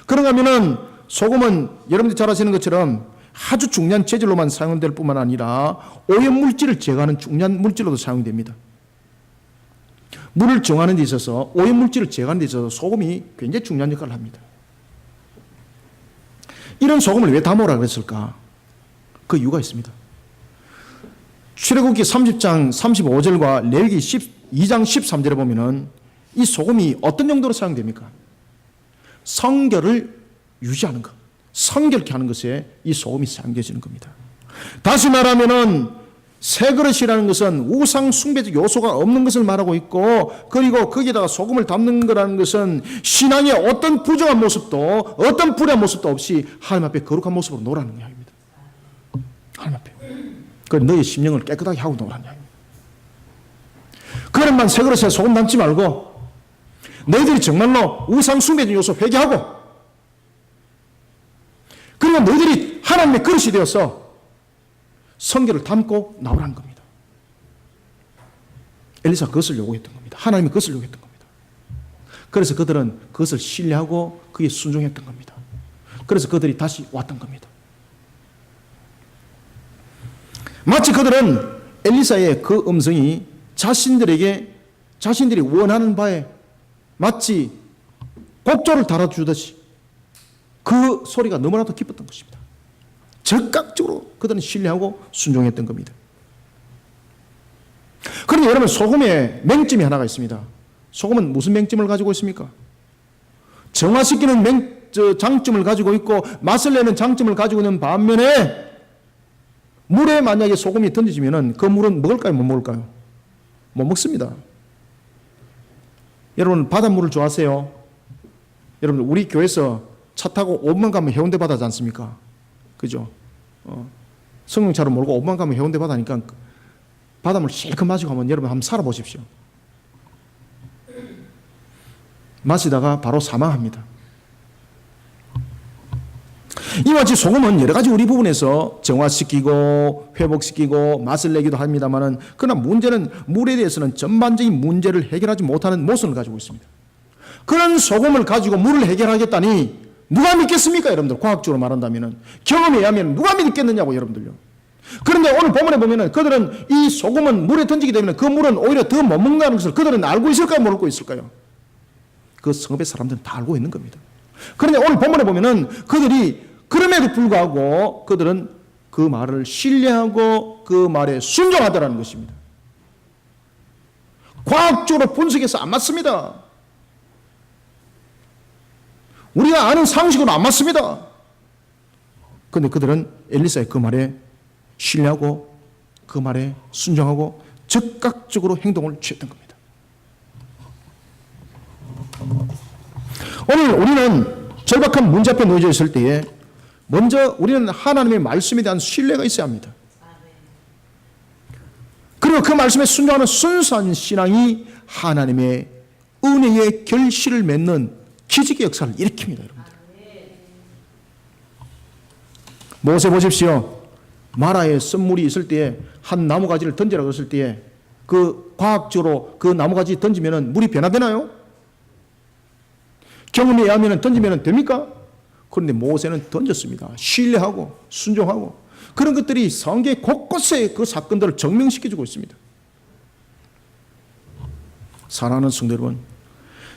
그런가 하면은 소금은 여러분들이 잘 아시는 것처럼 아주 중요한 재질로만 사용될 뿐만 아니라 오염물질을 제거하는 중요한 물질로도 사용됩니다. 물을 정하는 데 있어서 오염물질을 제거하는 데 있어서 소금이 굉장히 중요한 역할을 합니다. 이런 소금을 왜 담으라 그랬을까? 그 이유가 있습니다. 출애굽기 30장 35절과 레위기 12장 13절에 보면은 이 소금이 어떤 용도로 사용됩니까? 성결을 유지하는 것, 성결케 하는 것에 이 소금이 사용되어지는 겁니다. 다시 말하면은 새 그릇이라는 것은 우상 숭배적 요소가 없는 것을 말하고 있고, 그리고 거기에다가 소금을 담는 거라는 것은 신앙의 어떤 부정한 모습도, 어떤 불의한 모습도 없이 하나님 앞에 거룩한 모습으로 놓으라는 이야기입니다. 하나님 앞에. 그 너의 심령을 깨끗하게 하고 놓으라는 이야기입니다. 그런만 새 그릇에 소금 담지 말고 너희들이 정말로 우상 숭배적 요소 회개하고, 그리고 너희들이 하나님의 그릇이 되어서 성결을 담고 나오라는 겁니다. 엘리사가 그것을 요구했던 겁니다. 하나님이 그것을 요구했던 겁니다. 그래서 그들은 그것을 신뢰하고 그에 순종했던 겁니다. 그래서 그들이 다시 왔던 겁니다. 마치 그들은 엘리사의 그 음성이 자신들이 원하는 바에 마치 곡조를 달아주듯이 그 소리가 너무나도 기뻤던 것입니다. 적극적으로 그들은 신뢰하고 순종했던 겁니다. 그런데 여러분, 소금에 맹점이 하나가 있습니다. 소금은 무슨 맹점을 가지고 있습니까? 정화시키는 장점을 가지고 있고 맛을 내는 장점을 가지고 있는 반면에, 물에 만약에 소금이 던져지면 그 물은 먹을까요, 못 먹을까요? 못 먹습니다. 여러분, 바닷물을 좋아하세요? 여러분, 우리 교회에서 차 타고 5분 가면 해운대 바다지 않습니까? 그죠? 성령차로 몰고 5분 가면 해운대 바다니까 바닷물 실컷 마시고 하면 여러분 한번 살아보십시오. 마시다가 바로 사망합니다. 이와 같이 소금은 여러 가지 우리 부분에서 정화시키고 회복시키고 맛을 내기도 합니다만은, 그러나 문제는 물에 대해서는 전반적인 문제를 해결하지 못하는 모습을 가지고 있습니다. 그런 소금을 가지고 물을 해결하겠다니 누가 믿겠습니까? 여러분들, 과학적으로 말한다면은, 경험에 의하면 누가 믿겠느냐고, 여러분들요. 그런데 오늘 본문에 보면은 그들은 이 소금은 물에 던지게 되면 그 물은 오히려 더 못 먹는다는 것을 그들은 알고 있을까요, 모르고 있을까요? 그 성읍의 사람들은 다 알고 있는 겁니다. 그런데 오늘 본문에 보면은 그들이 그럼에도 불구하고 그들은 그 말을 신뢰하고 그 말에 순종하더라는 것입니다. 과학적으로 분석해서 안 맞습니다. 우리가 아는 상식으로 안 맞습니다. 그런데 그들은 엘리사의 그 말에 신뢰하고 그 말에 순종하고 즉각적으로 행동을 취했던 겁니다. 오늘 우리는 절박한 문제 앞에 놓여져 있을 때에 먼저 우리는 하나님의 말씀에 대한 신뢰가 있어야 합니다. 그리고 그 말씀에 순종하는 순수한 신앙이 하나님의 은혜의 결실을 맺는 기적의 역사를 일으킵니다, 여러분들. 모세 보십시오. 마라에 썬물이 있을 때에 한 나무가지를 던지라고 했을 때에 그 과학적으로 그 나무가지 던지면 물이 변화되나요? 경험에 의하면 던지면 됩니까? 그런데 모세는 던졌습니다. 신뢰하고 순종하고. 그런 것들이 성경 곳곳에 그 사건들을 증명시켜주고 있습니다. 사랑하는 성도 여러분,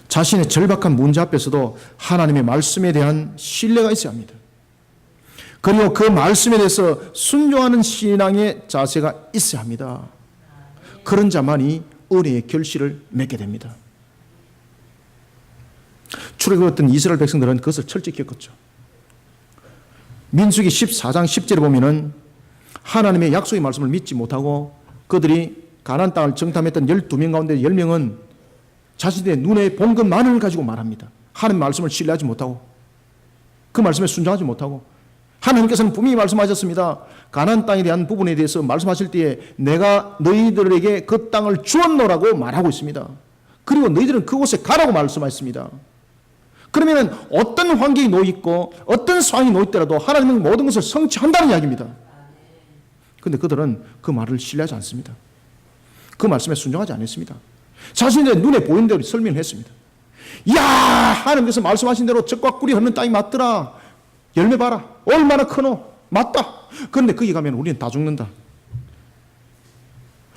자신의 절박한 문제 앞에서도 하나님의 말씀에 대한 신뢰가 있어야 합니다. 그리고 그 말씀에 대해서 순종하는 신앙의 자세가 있어야 합니다. 그런 자만이 은혜의 결실을 맺게 됩니다. 출애굽했던 이스라엘 백성들은 그것을 철저히 겪었죠. 민수기 14장 10절에 보면은 하나님의 약속의 말씀을 믿지 못하고 그들이 가나안 땅을 정탐했던 12명 가운데 10명은 자신의 눈에 본 것만을 가지고 말합니다. 하나님의 말씀을 신뢰하지 못하고 그 말씀에 순종하지 못하고, 하나님께서는 분명히 말씀하셨습니다. 가나안 땅에 대한 부분에 대해서 말씀하실 때에 내가 너희들에게 그 땅을 주었노라고 말하고 있습니다. 그리고 너희들은 그곳에 가라고 말씀하셨습니다. 그러면 어떤 환경이 놓여 있고 어떤 상황이 놓여 있더라도 하나님은 모든 것을 성취한다는 이야기입니다. 그런데 그들은 그 말을 신뢰하지 않습니다. 그 말씀에 순종하지 않았습니다. 자신의 눈에 보이는 대로 설명을 했습니다. 야, 하나님께서 말씀하신 대로 적과 꿀이 흐르는 땅이 맞더라. 열매 봐라. 얼마나 크노. 맞다. 그런데 거기 가면 우리는 다 죽는다.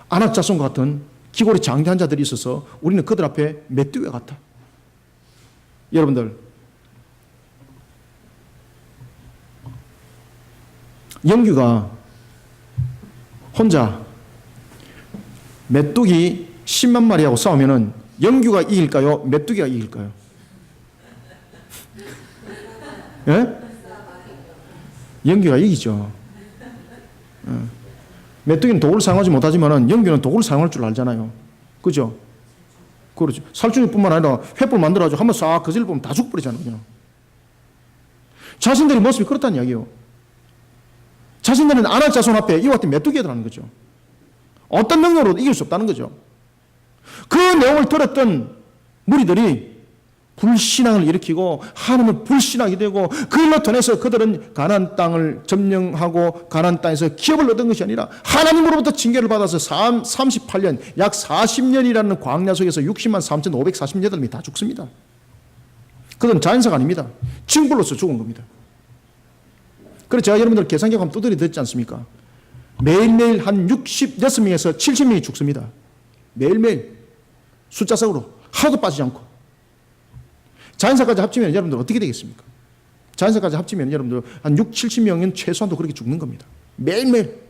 아낙 자손과 같은 기골이 장대한 자들이 있어서 우리는 그들 앞에 메뚜기와 같다. 여러분들, 영규가 혼자 메뚜기 10만 마리하고 싸우면은 영규가 이길까요? 메뚜기가 이길까요? 예? 영규가 이기죠. 메뚜기는 도구를 사용하지 못하지만 영규는 도구를 사용할 줄 알잖아요. 그죠? 그렇죠. 살충제뿐만 아니라 횃불 만들어가지고 한번 싹 거슬러 보면 다 죽어버리잖아요. 그냥. 자신들의 모습이 그렇다는 이야기예요. 자신들은 아낙 자손 앞에 이와 같은 메뚜기들하는 거죠. 어떤 능력으로도 이길 수 없다는 거죠. 그 내용을 들었던 무리들이 불신앙을 일으키고 하나님을 불신하게 되고 그걸로 통해서 그들은 가나안 땅을 점령하고 가나안 땅에서 기업을 얻은 것이 아니라 하나님으로부터 징계를 받아서 38년 약 40년이라는 광야 속에서 60만 3,548명이 다 죽습니다. 그들은 자연사가 아닙니다. 징벌로서 죽은 겁니다. 그래서 제가 여러분들 계산기 한번 두드려 듣지 않습니까? 매일매일 한 66명에서 70명이 죽습니다. 매일매일 숫자상으로 하나도 빠지지 않고. 자연사까지 합치면 여러분들 어떻게 되겠습니까? 자연사까지 합치면 여러분들 한 6, 70명은 최소한도 그렇게 죽는 겁니다. 매일매일.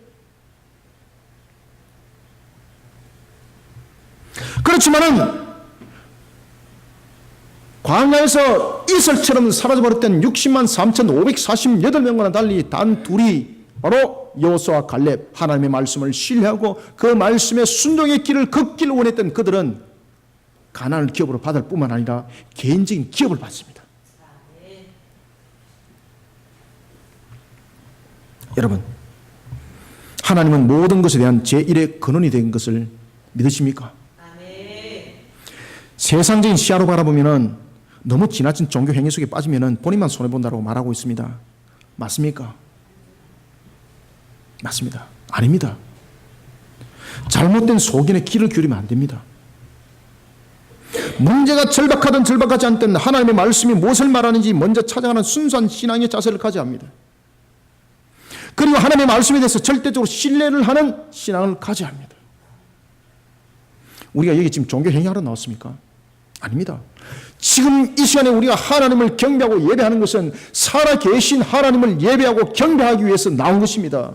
그렇지만은 광야에서 이슬처럼 사라져버렸던 60만 3,548명과는 달리 단 둘이 바로 여호수아와 갈렙, 하나님의 말씀을 신뢰하고 그 말씀의 순종의 길을 걷기를 원했던 그들은 가나안을 기업으로 받을 뿐만 아니라 개인적인 기업을 받습니다. 여러분, 하나님은 모든 것에 대한 제1의 근원이 된 것을 믿으십니까? 세상적인 시야로 바라보면 너무 지나친 종교 행위 속에 빠지면 본인만 손해본다고 말하고 있습니다. 맞습니까? 맞습니다. 아닙니다. 잘못된 속인에 귀를 기울이면 안 됩니다. 문제가 절박하든 절박하지 않든 하나님의 말씀이 무엇을 말하는지 먼저 찾아가는 순수한 신앙의 자세를 가져야 합니다. 그리고 하나님의 말씀에 대해서 절대적으로 신뢰를 하는 신앙을 가져야 합니다. 우리가 여기 지금 종교 행위하러 나왔습니까? 아닙니다. 지금 이 시간에 우리가 하나님을 경배하고 예배하는 것은 살아계신 하나님을 예배하고 경배하기 위해서 나온 것입니다.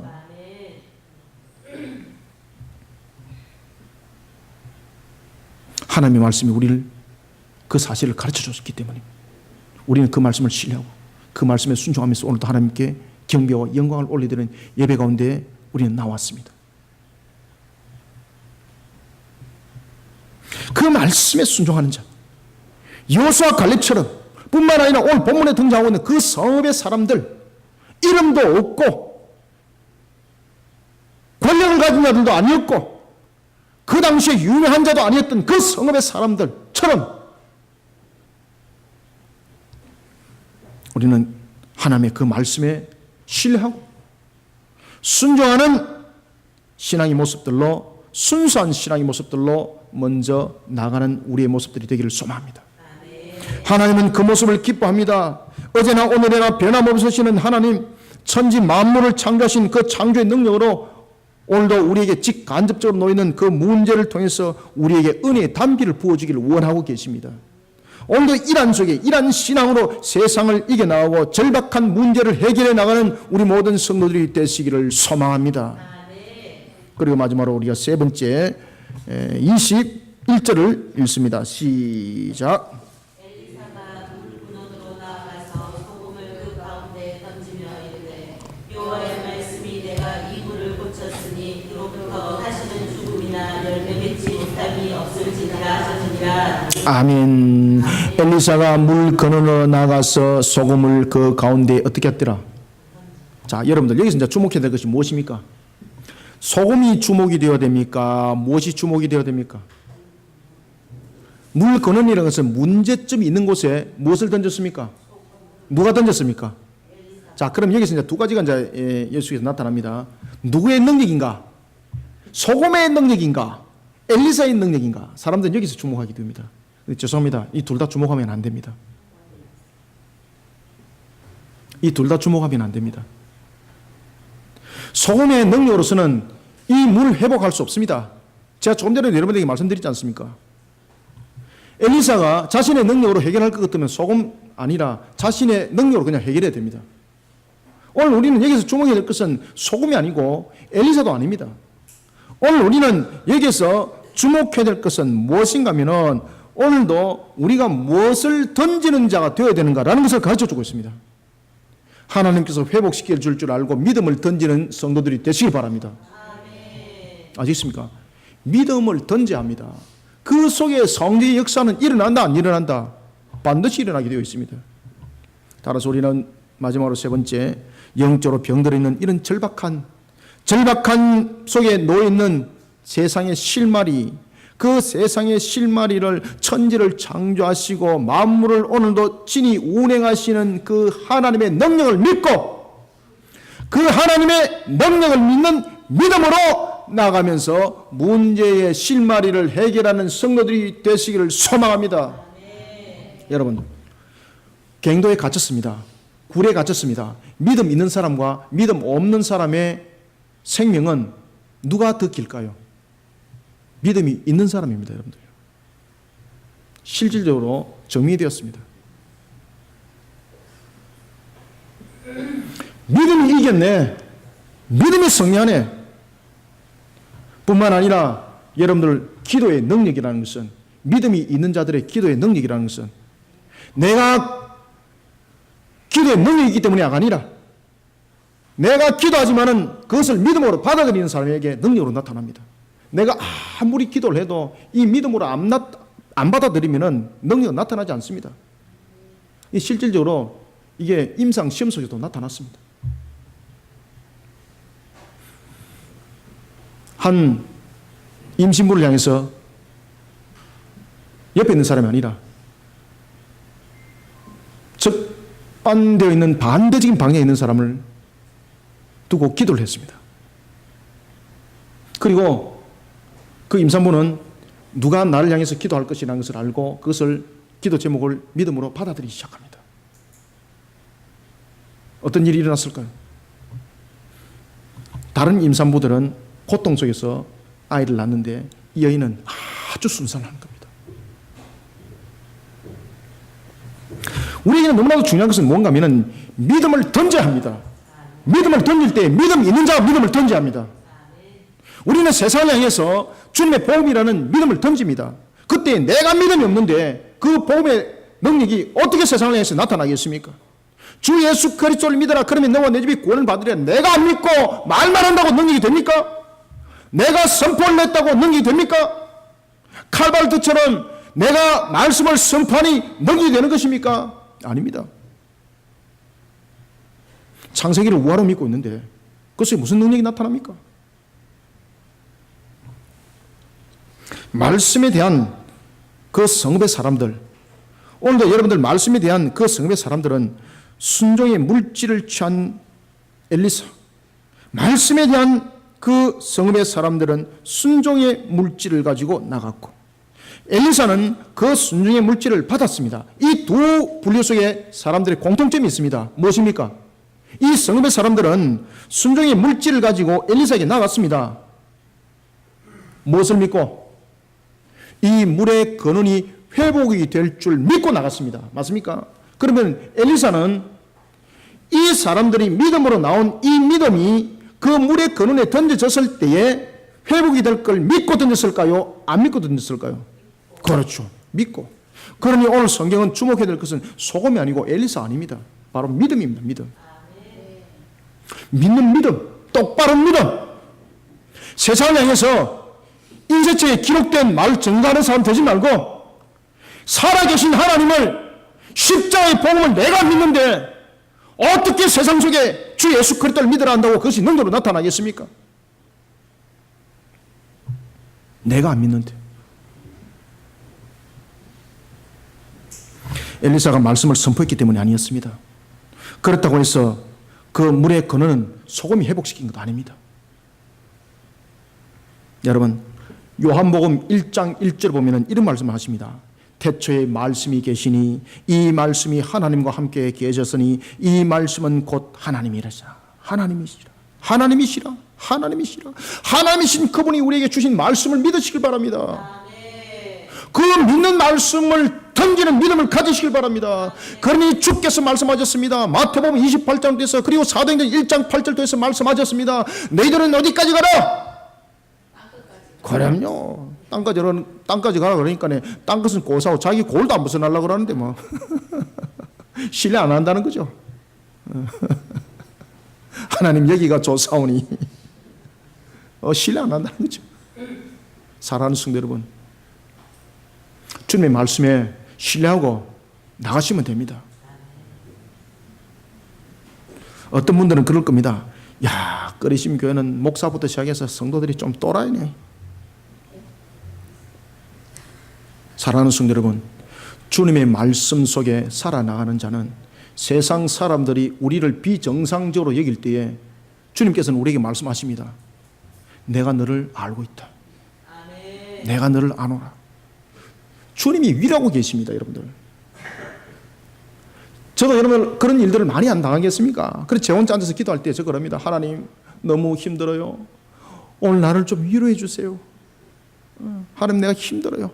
하나님의 말씀이 우리를 그 사실을 가르쳐 줬기 때문에 우리는 그 말씀을 신뢰하고 그 말씀에 순종하면서 오늘도 하나님께 경배와 영광을 올려드리는 예배 가운데 우리는 나왔습니다. 그 말씀에 순종하는 자, 여호수아 갈렙처럼 뿐만 아니라 오늘 본문에 등장하고 있는 그 성읍의 사람들, 이름도 없고 권력을 가진 자들도 아니었고 그 당시에 유명한 자도 아니었던 그 성읍의 사람들처럼 우리는 하나님의 그 말씀에 신뢰하고 순종하는 신앙의 모습들로, 순수한 신앙의 모습들로 먼저 나가는 우리의 모습들이 되기를 소망합니다. 하나님은 그 모습을 기뻐합니다. 어제나 오늘이나 변함없으시는 하나님, 천지 만물을 창조하신 그 창조의 능력으로 오늘도 우리에게 직간접적으로 놓이는 그 문제를 통해서 우리에게 은혜의 단비를 부어주기를 원하고 계십니다. 오늘도 이란 속에 이란 신앙으로 세상을 이겨나가고 절박한 문제를 해결해 나가는 우리 모든 성도들이 되시기를 소망합니다. 그리고 마지막으로 우리가 세 번째 21절을 읽습니다. 시작. 엘리사가 물 근원으로 나아가서 소금을 그 가운데 던지며 이르되 여호와의 말씀이 내가 이 물을 고쳤으니 그로부터 다시는 죽음이나 열매 맺지 못함이 없을지니라 하셨느니라. 아멘. 엘리사가 물 근원으로 나가서 소금을 그 가운데 어떻게 했더라? 자, 여러분들 여기서 이제 주목해야 될 것이 무엇입니까? 소금이 주목이 되어야 됩니까? 무엇이 주목이 되어야 됩니까? 물 근원이라는 것은 문제점이 있는 곳에 무엇을 던졌습니까? 누가 던졌습니까? 자, 그럼 여기서 이제 두 가지가 이제 예수께서 나타납니다. 누구의 능력인가? 소금의 능력인가? 엘리사의 능력인가? 사람들은 여기서 주목하게 됩니다. 죄송합니다. 이 둘 다 주목하면 안 됩니다. 이 둘 다 주목하면 안 됩니다. 소금의 능력으로서는 이 물을 회복할 수 없습니다. 제가 조금 전에 여러분에게 말씀드리지 않습니까? 엘리사가 자신의 능력으로 해결할 것 같으면 소금 아니라 자신의 능력으로 그냥 해결해야 됩니다. 오늘 우리는 여기서 주목해야 될 것은 소금이 아니고 엘리사도 아닙니다. 오늘 우리는 여기서 주목해야 될 것은 무엇인가 하면은 오늘도 우리가 무엇을 던지는 자가 되어야 되는가라는 것을 가르쳐주고 있습니다. 하나님께서 회복시켜 줄 알고 믿음을 던지는 성도들이 되시길 바랍니다. 아시겠습니까? 믿음을 던져야 합니다. 그 속에 성령의 역사는 일어난다 안 일어난다? 반드시 일어나게 되어 있습니다. 따라서 우리는 마지막으로 세 번째, 영적으로 병들어 있는 이런 절박한 속에 놓여있는 세상의 실마리, 그 세상의 실마리를 천지를 창조하시고 만물을 오늘도 친히 운행하시는 그 하나님의 능력을 믿고 그 하나님의 능력을 믿는 믿음으로 나가면서 문제의 실마리를 해결하는 성도들이 되시기를 소망합니다. 여러분, 갱도에 갇혔습니다. 굴에 갇혔습니다. 믿음 있는 사람과 믿음 없는 사람의 생명은 누가 더 길까요? 믿음이 있는 사람입니다, 여러분들. 실질적으로 정리되었습니다. 믿음이 이겼네. 믿음이 승리하네. 뿐만 아니라 여러분들 기도의 능력이라는 것은, 믿음이 있는 자들의 기도의 능력이라는 것은 내가 기도의 능력이 있기 때문이 아니라 내가 기도하지만은 그것을 믿음으로 받아들이는 사람에게 능력으로 나타납니다. 내가 아무리 기도를 해도 이 믿음으로 안 받아들이면은 능력은 나타나지 않습니다. 실질적으로 이게 임상 시험 속에도 나타났습니다. 한 임신부를 향해서 옆에 있는 사람이 아니라 적반되어 있는 반대적인 방향에 있는 사람을 두고 기도를 했습니다. 그리고 그 임산부는 누가 나를 향해서 기도할 것이라는 것을 알고 그것을 기도 제목을 믿음으로 받아들이기 시작합니다. 어떤 일이 일어났을까요? 다른 임산부들은 고통 속에서 아이를 낳는데 이 여인은 아주 순산하는 겁니다. 우리에게는 너무나도 중요한 것은 뭔가 하면 믿음을 던져야 합니다. 믿음을 던질 때 믿음 있는 자가 믿음을 던져야 합니다. 우리는 세상을 향해서 주님의 복음이라는 믿음을 던집니다. 그때 내가 믿음이 없는데 그 복음의 능력이 어떻게 세상을 향해서 나타나겠습니까? 주 예수 그리스도를 믿어라. 그러면 너와 내 집이 구원을 받으리라. 내가 안 믿고 말만 한다고 능력이 됩니까? 내가 선포를 했다고 능력이 됩니까? 칼발드처럼 내가 말씀을 선포하니 능력이 되는 것입니까? 아닙니다. 창세기를 우화로 믿고 있는데 그것에 무슨 능력이 나타납니까? 말씀에 대한 그 성읍의 사람들, 오늘도 여러분들 말씀에 대한 그 성읍의 사람들은 순종의 물질을 취한 엘리사, 말씀에 대한 그 성읍의 사람들은 순종의 물질을 가지고 나갔고 엘리사는 그 순종의 물질을 받았습니다. 이 두 분류 속에 사람들의 공통점이 있습니다. 무엇입니까? 이 성읍의 사람들은 순종의 물질을 가지고 엘리사에게 나갔습니다. 무엇을 믿고? 이 물의 근원이 회복이 될 줄 믿고 나갔습니다. 맞습니까? 그러면 엘리사는 이 사람들이 믿음으로 나온 이 믿음이 그 물의 근원에 던져졌을 때에 회복이 될 걸 믿고 던졌을까요? 안 믿고 던졌을까요? 그렇죠. 믿고. 그러니 오늘 성경은 주목해야 될 것은 소금이 아니고 엘리사 아닙니다. 바로 믿음입니다. 믿음. 믿는 믿음, 똑바른 믿음. 세상을 향해서 인쇄체에 기록된 말 증가하는 사람 되지 말고 살아계신 하나님을 십자가의 복음을 내가 믿는데 어떻게 세상 속에 주 예수 그리스도를 믿으라 한다고 그것이 능력으로 나타나겠습니까? 내가 안 믿는데. 엘리사가 말씀을 선포했기 때문이 아니었습니다. 그렇다고 해서 그 물의 근원은 소금이 회복시킨 것도 아닙니다. 여러분, 요한복음 1장 1절 보면 이런 말씀을 하십니다. 태초에 말씀이 계시니 이 말씀이 하나님과 함께 계셨으니 이 말씀은 곧 하나님이라자. 하나님이시라. 하나님이시라. 하나님이시라. 하나님이신 그분이 우리에게 주신 말씀을 믿으시길 바랍니다. 그 믿는 말씀을 던지는 믿음을 가지시길 바랍니다. 그러니 주께서 말씀하셨습니다. 마태복음 28장에서 그리고 사도행전 1장 8절에서 말씀하셨습니다. 너희들은 어디까지 가라? 그럼요. 땅까지 가라 그러니까 땅끝은 고사하고 자기 골도 안 벗어나려고 그러는데 뭐 신뢰 안 한다는 거죠. 하나님 여기가 조사오니 신뢰 안 한다는 거죠. 사랑하는 성도 여러분, 주님의 말씀에 신뢰하고 나가시면 됩니다. 어떤 분들은 그럴 겁니다. 야, 끓이심 교회는 목사부터 시작해서 성도들이 좀 또라이네. 사랑하는 성도 여러분, 주님의 말씀 속에 살아나가는 자는 세상 사람들이 우리를 비정상적으로 여길 때에 주님께서는 우리에게 말씀하십니다. 내가 너를 알고 있다. 내가 너를 아노라. 주님이 위로하고 계십니다, 여러분들. 저도 여러분 그런 일들을 많이 안 당하겠습니까? 그래서 제 혼자 앉아서 기도할 때 저 그럽니다. 하나님, 너무 힘들어요. 오늘 나를 좀 위로해 주세요. 하나님, 내가 힘들어요.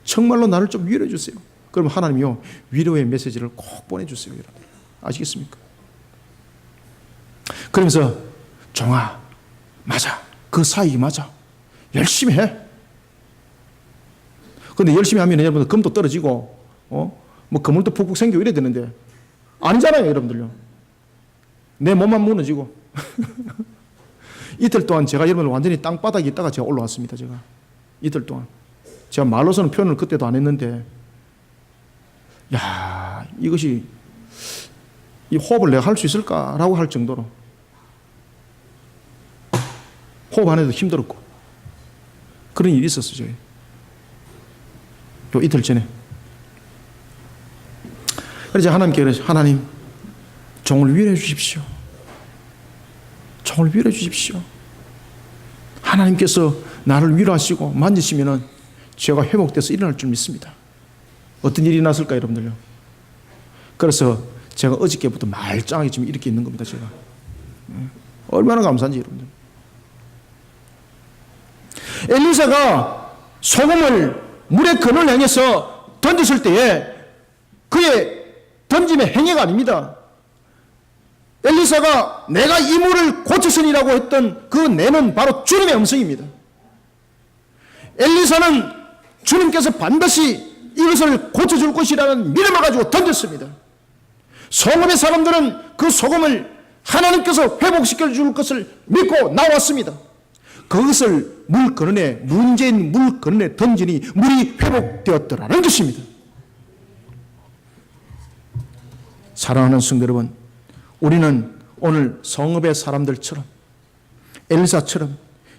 정말로 나를 좀 위로해 주세요. 그럼 하나님이요, 위로의 메시지를 꼭 보내주세요, 여러분. 아시겠습니까? 그러면서 종아, 맞아. 그 사이 맞아. 열심히 해. 근데 열심히 하면 여러분들 금도 떨어지고 뭐 그물도 푹푹 생기고 이래야 되는데 아니잖아요, 여러분들요. 내 몸만 무너지고 이틀 동안 제가 여러분들 완전히 땅바닥에 있다가 제가 올라왔습니다. 제가 이틀 동안 제가 말로서는 표현을 그때도 안 했는데, 야, 이것이 이 호흡을 내가 할 수 있을까라고 할 정도로 호흡 안 해도 힘들었고 그런 일이 있었어요. 저희 요 이틀 전에. 그래서 하나님께 그래서 하나님, 종을 위로해 주십시오. 종을 위로해 주십시오. 하나님께서 나를 위로하시고 만지시면은 죄가 회복돼서 일어날 줄 믿습니다. 어떤 일이 났을까요, 여러분들요? 그래서 제가 어저께부터 말짱하게 지금 이렇게 있는 겁니다, 제가. 얼마나 감사한지, 여러분들. 엘리사가 소금을 물의 근을 향해서 던졌을 때에 그의 던짐의 행위가 아닙니다. 엘리사가 내가 이 물을 고쳤으니라고 했던 그 내는 바로 주님의 음성입니다. 엘리사는 주님께서 반드시 이것을 고쳐줄 것이라는 믿음을 가지고 던졌습니다. 소금의 사람들은 그 소금을 하나님께서 회복시켜 줄 것을 믿고 나왔습니다. 그것을 물건에, 문제인 물건에 던지니 물이 회복되었더라는 것입니다. 사랑하는 성도 여러분, 우리는 오늘 성읍의 사람들처럼 엘리사처럼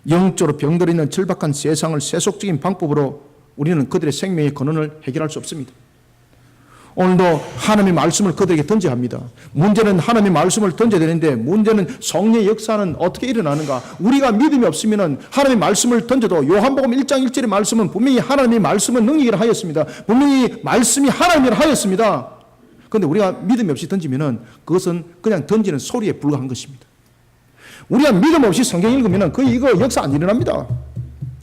영적으로 병들어 있는 절박한 세상을 세속적인 방법으로 우리는 그들의 생명의 근원을 해결할 수 없습니다. 오늘도 하나님의 말씀을 그들에게 던져야 합니다. 문제는 하나님의 말씀을 던져야 되는데 문제는 성령의 역사는 어떻게 일어나는가? 우리가 믿음이 없으면 하나님의 말씀을 던져도 요한복음 1장 1절의 말씀은 분명히 하나님의 말씀은 능력이라 하였습니다. 분명히 말씀이 하나님이라 하였습니다. 그런데 우리가 믿음이 없이 던지면 그것은 그냥 던지는 소리에 불과한 것입니다. 우리가 믿음 없이 성경 읽으면 거의 이거 역사 안 일어납니다.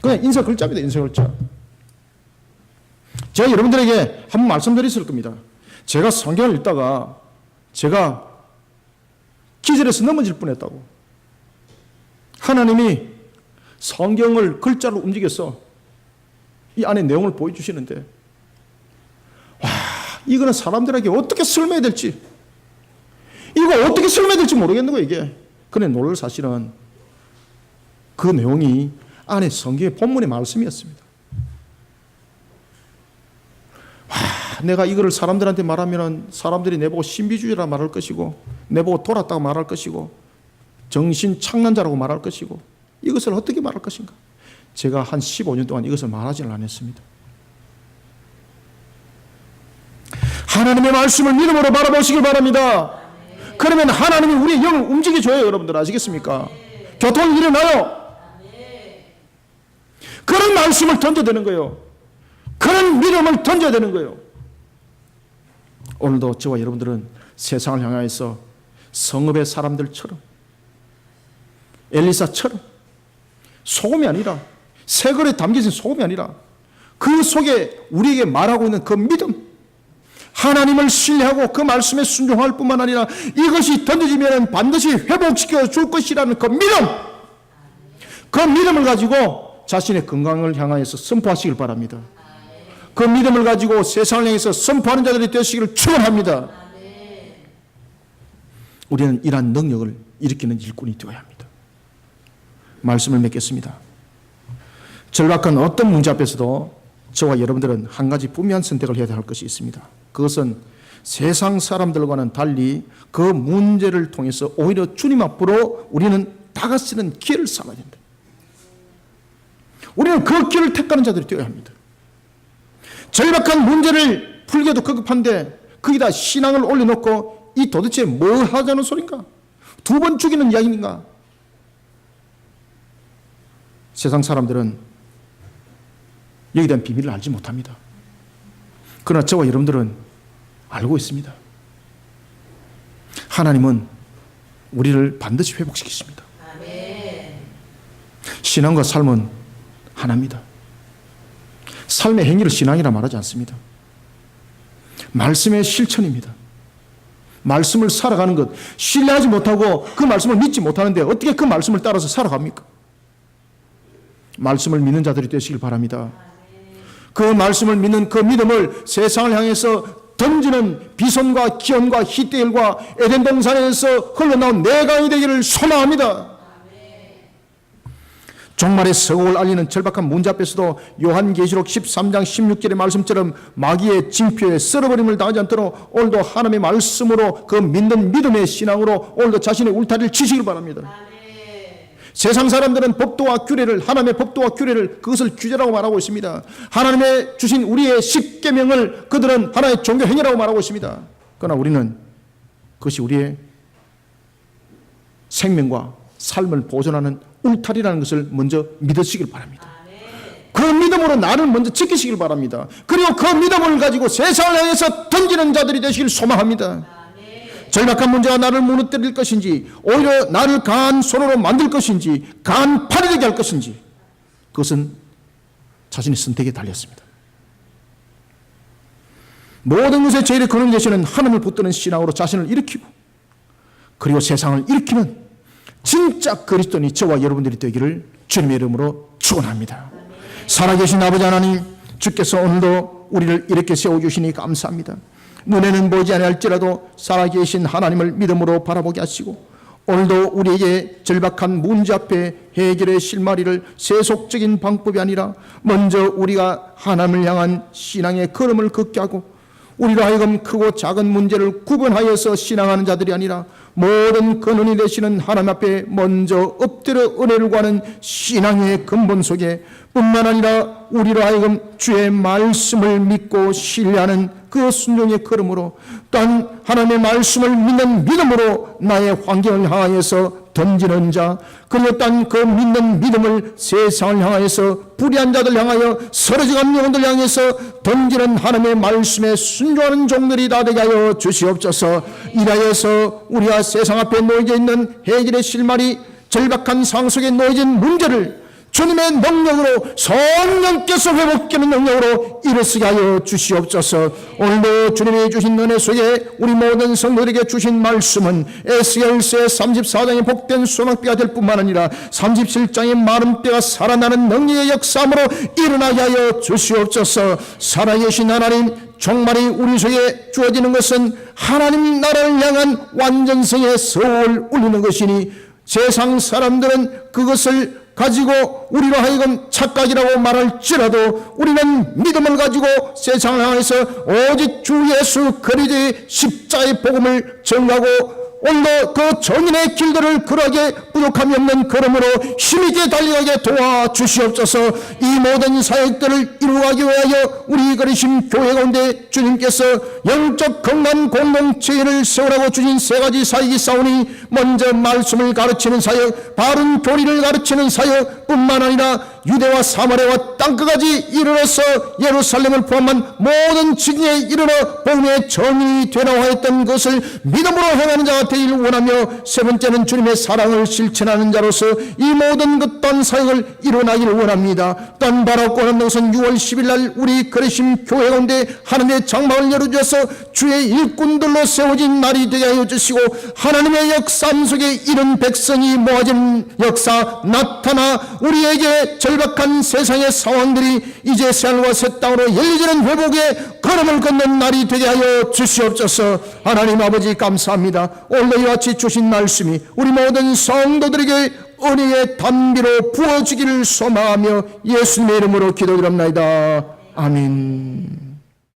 그냥 인쇄 글자입니다. 인쇄 글자. 제가 여러분들에게 한번 말씀드렸을 겁니다. 제가 성경을 읽다가 제가 기절해서 넘어질 뻔했다고. 하나님이 성경을 글자로 움직여서 이 안에 내용을 보여주시는데, 와, 이거는 사람들에게 어떻게 설명해야 될지, 이거 어떻게 설명해야 될지 모르겠는 거예요, 이게. 그런데 놀랄 사실은 그 내용이 안에 성경의 본문의 말씀이었습니다. 내가 이거를 사람들한테 말하면 사람들이 내보고 신비주의라 말할 것이고 내보고 돌았다고 말할 것이고 정신 착란자라고 말할 것이고 이것을 어떻게 말할 것인가? 제가 한 15년 동안 이것을 말하지는 않았습니다. 하나님의 말씀을 믿음으로 바라보시길 바랍니다. 그러면 하나님이 우리의 영을 움직여줘요. 여러분들 아시겠습니까? 교통이 일어나요. 그런 말씀을 던져야 되는 거예요. 그런 믿음을 던져야 되는 거예요. 오늘도 저와 여러분들은 세상을 향하여서 성읍의 사람들처럼, 엘리사처럼 소금이 아니라, 새걸에 담겨진 소금이 아니라 그 속에 우리에게 말하고 있는 그 믿음, 하나님을 신뢰하고 그 말씀에 순종할 뿐만 아니라 이것이 던져지면 반드시 회복시켜 줄 것이라는 그 믿음, 그 믿음을 가지고 자신의 건강을 향하여서 선포하시길 바랍니다. 그 믿음을 가지고 세상을 향해서 선포하는 자들이 되시기를 축원합니다. 우리는 이러한 능력을 일으키는 일꾼이 되어야 합니다. 말씀을 맺겠습니다. 절박한 어떤 문제 앞에서도 저와 여러분들은 한 가지 분명한 선택을 해야 할 것이 있습니다. 그것은 세상 사람들과는 달리 그 문제를 통해서 오히려 주님 앞으로 우리는 다가서는 기회를 삼아야 된다. 우리는 그 길을 택하는 자들이 되어야 합니다. 절박한 문제를 풀기도 급급한데 거기다 신앙을 올려놓고 이 도대체 뭘 하자는 소린가? 2번 죽이는 이야기인가? 세상 사람들은 여기에 대한 비밀을 알지 못합니다. 그러나 저와 여러분들은 알고 있습니다. 하나님은 우리를 반드시 회복시키십니다. 신앙과 삶은 하나입니다. 삶의 행위를 신앙이라 말하지 않습니다. 말씀의 실천입니다. 말씀을 살아가는 것, 신뢰하지 못하고 그 말씀을 믿지 못하는데 어떻게 그 말씀을 따라서 살아갑니까? 말씀을 믿는 자들이 되시길 바랍니다. 그 말씀을 믿는 그 믿음을 세상을 향해서 던지는 비손과 기온과 히데엘과 에덴 동산에서 흘러나온 내강이 되기를 소망합니다. 종말의 서곡을 알리는 절박한 문제 앞에서도 요한계시록 13장 16절의 말씀처럼 마귀의 징표에 썰어버림을 당하지 않도록 오늘도 하나님의 말씀으로 그 믿는 믿음의 신앙으로 오늘도 자신의 울타리를 치시길 바랍니다. 세상 사람들은 법도와 규례를, 하나님의 법도와 규례를 그것을 규제라고 말하고 있습니다. 하나님의 주신 우리의 십계명을 그들은 하나의 종교 행위라고 말하고 있습니다. 그러나 우리는 그것이 우리의 생명과 삶을 보존하는 울타리라는 것을 먼저 믿으시길 바랍니다. 그 믿음으로 나를 먼저 지키시길 바랍니다. 그리고 그 믿음을 가지고 세상을 향해서 던지는 자들이 되시길 소망합니다. 절박한 문제가 나를 무너뜨릴 것인지 오히려 나를 강한 손으로 만들 것인지 강한 팔이 되게 할 것인지 그것은 자신의 선택에 달렸습니다. 모든 것에 제일의 근원이 되시는 하나님을 붙드는 신앙으로 자신을 일으키고 그리고 세상을 일으키는 진짜 그리스도인이 저와 여러분들이 되기를 주님의 이름으로 축원합니다. 살아계신 아버지 하나님, 주께서 오늘도 우리를 이렇게 세워주시니 감사합니다. 눈에는 보지 아니할지라도 살아계신 하나님을 믿음으로 바라보게 하시고 오늘도 우리에게 절박한 문제 앞에 해결의 실마리를 세속적인 방법이 아니라 먼저 우리가 하나님을 향한 신앙의 걸음을 걷게 하고 우리로 하여금 크고 작은 문제를 구분하여서 신앙하는 자들이 아니라 모든 근원이 되시는 하나님 앞에 먼저 엎드려 은혜를 구하는 신앙의 근본 속에 뿐만 아니라 우리로 하여금 주의 말씀을 믿고 신뢰하는 그 순종의 걸음으로 또한 하나님의 말씀을 믿는 믿음으로 나의 환경을 향하여서 던지는 자 그리고 또한 그 믿는 믿음을 세상을 향하여서 불의한 자들 향하여 서러져간 영혼들 향해서 던지는 하나님의 말씀에 순종하는 종들이 다 되게 하여 주시옵소서. 이라여서 우리가 세상 앞에 놓여져 있는 해결의 실마리 절박한 상황 속에 놓여진 문제를 주님의 능력으로 성령께서 회복하는 능력으로 일어서게 하여 주시옵소서. 오늘도 주님이 주신 은혜 속에 우리 모든 성도들에게 주신 말씀은 에스겔서 34장의 복된 소낙비가 될 뿐만 아니라 37장의 마른 뼈가 살아나는 능력의 역사함으로 일어나게 하여 주시옵소서. 살아계신 하나님, 종말이 우리 속에 주어지는 것은 하나님 나라를 향한 완전성의 서울 울리는 것이니 세상 사람들은 그것을 가지고 우리로 하여금 착각이라고 말할지라도 우리는 믿음을 가지고 세상을 향해서 오직 주 예수 그리스도의 십자의 복음을 전하고 오늘도 그 정인의 길들을 걸어가게 부족함이 없는 걸음으로 힘있게 달려가게 도와주시옵소서. 이 모든 사역들을 이루어가기 위하여 우리 그리심 교회 가운데 주님께서 영적 건강 공동체를 세우라고 주신 세 가지 사역이 싸우니 먼저 말씀을 가르치는 사역, 바른 교리를 가르치는 사역 뿐만 아니라 유대와 사마리아와 땅끝까지 이르러서 예루살렘을 포함한 모든 지경에 이르러 복음의 정인이 되라고 했던 것을 믿음으로 행하는 자가 되기를 원하며, 세 번째는 주님의 사랑을 실천하는 자로서 이 모든 것 또한 사역을 이뤄나기를 원합니다. 또한 바로 권한 것은 6월 10일 날 우리 그리심 교회 가운데 하나님의 장막을 열어주셔서 주의 일꾼들로 세워진 날이 되게 하여 주시고, 하나님의 역사함 속에 이른 백성이 모아진 역사 나타나 우리에게 절박한 세상의 상황들이 이제 새하늘과 새 땅으로 열리지는 회복의 걸음을 걷는 날이 되게 하여 주시옵소서. 하나님 아버지 감사합니다. 오늘 이와 같이 주신 말씀이 우리 모든 성도들에게 은혜의 담비로 부어지기를 소망하며 예수님의 이름으로 기도드립니다. 아멘.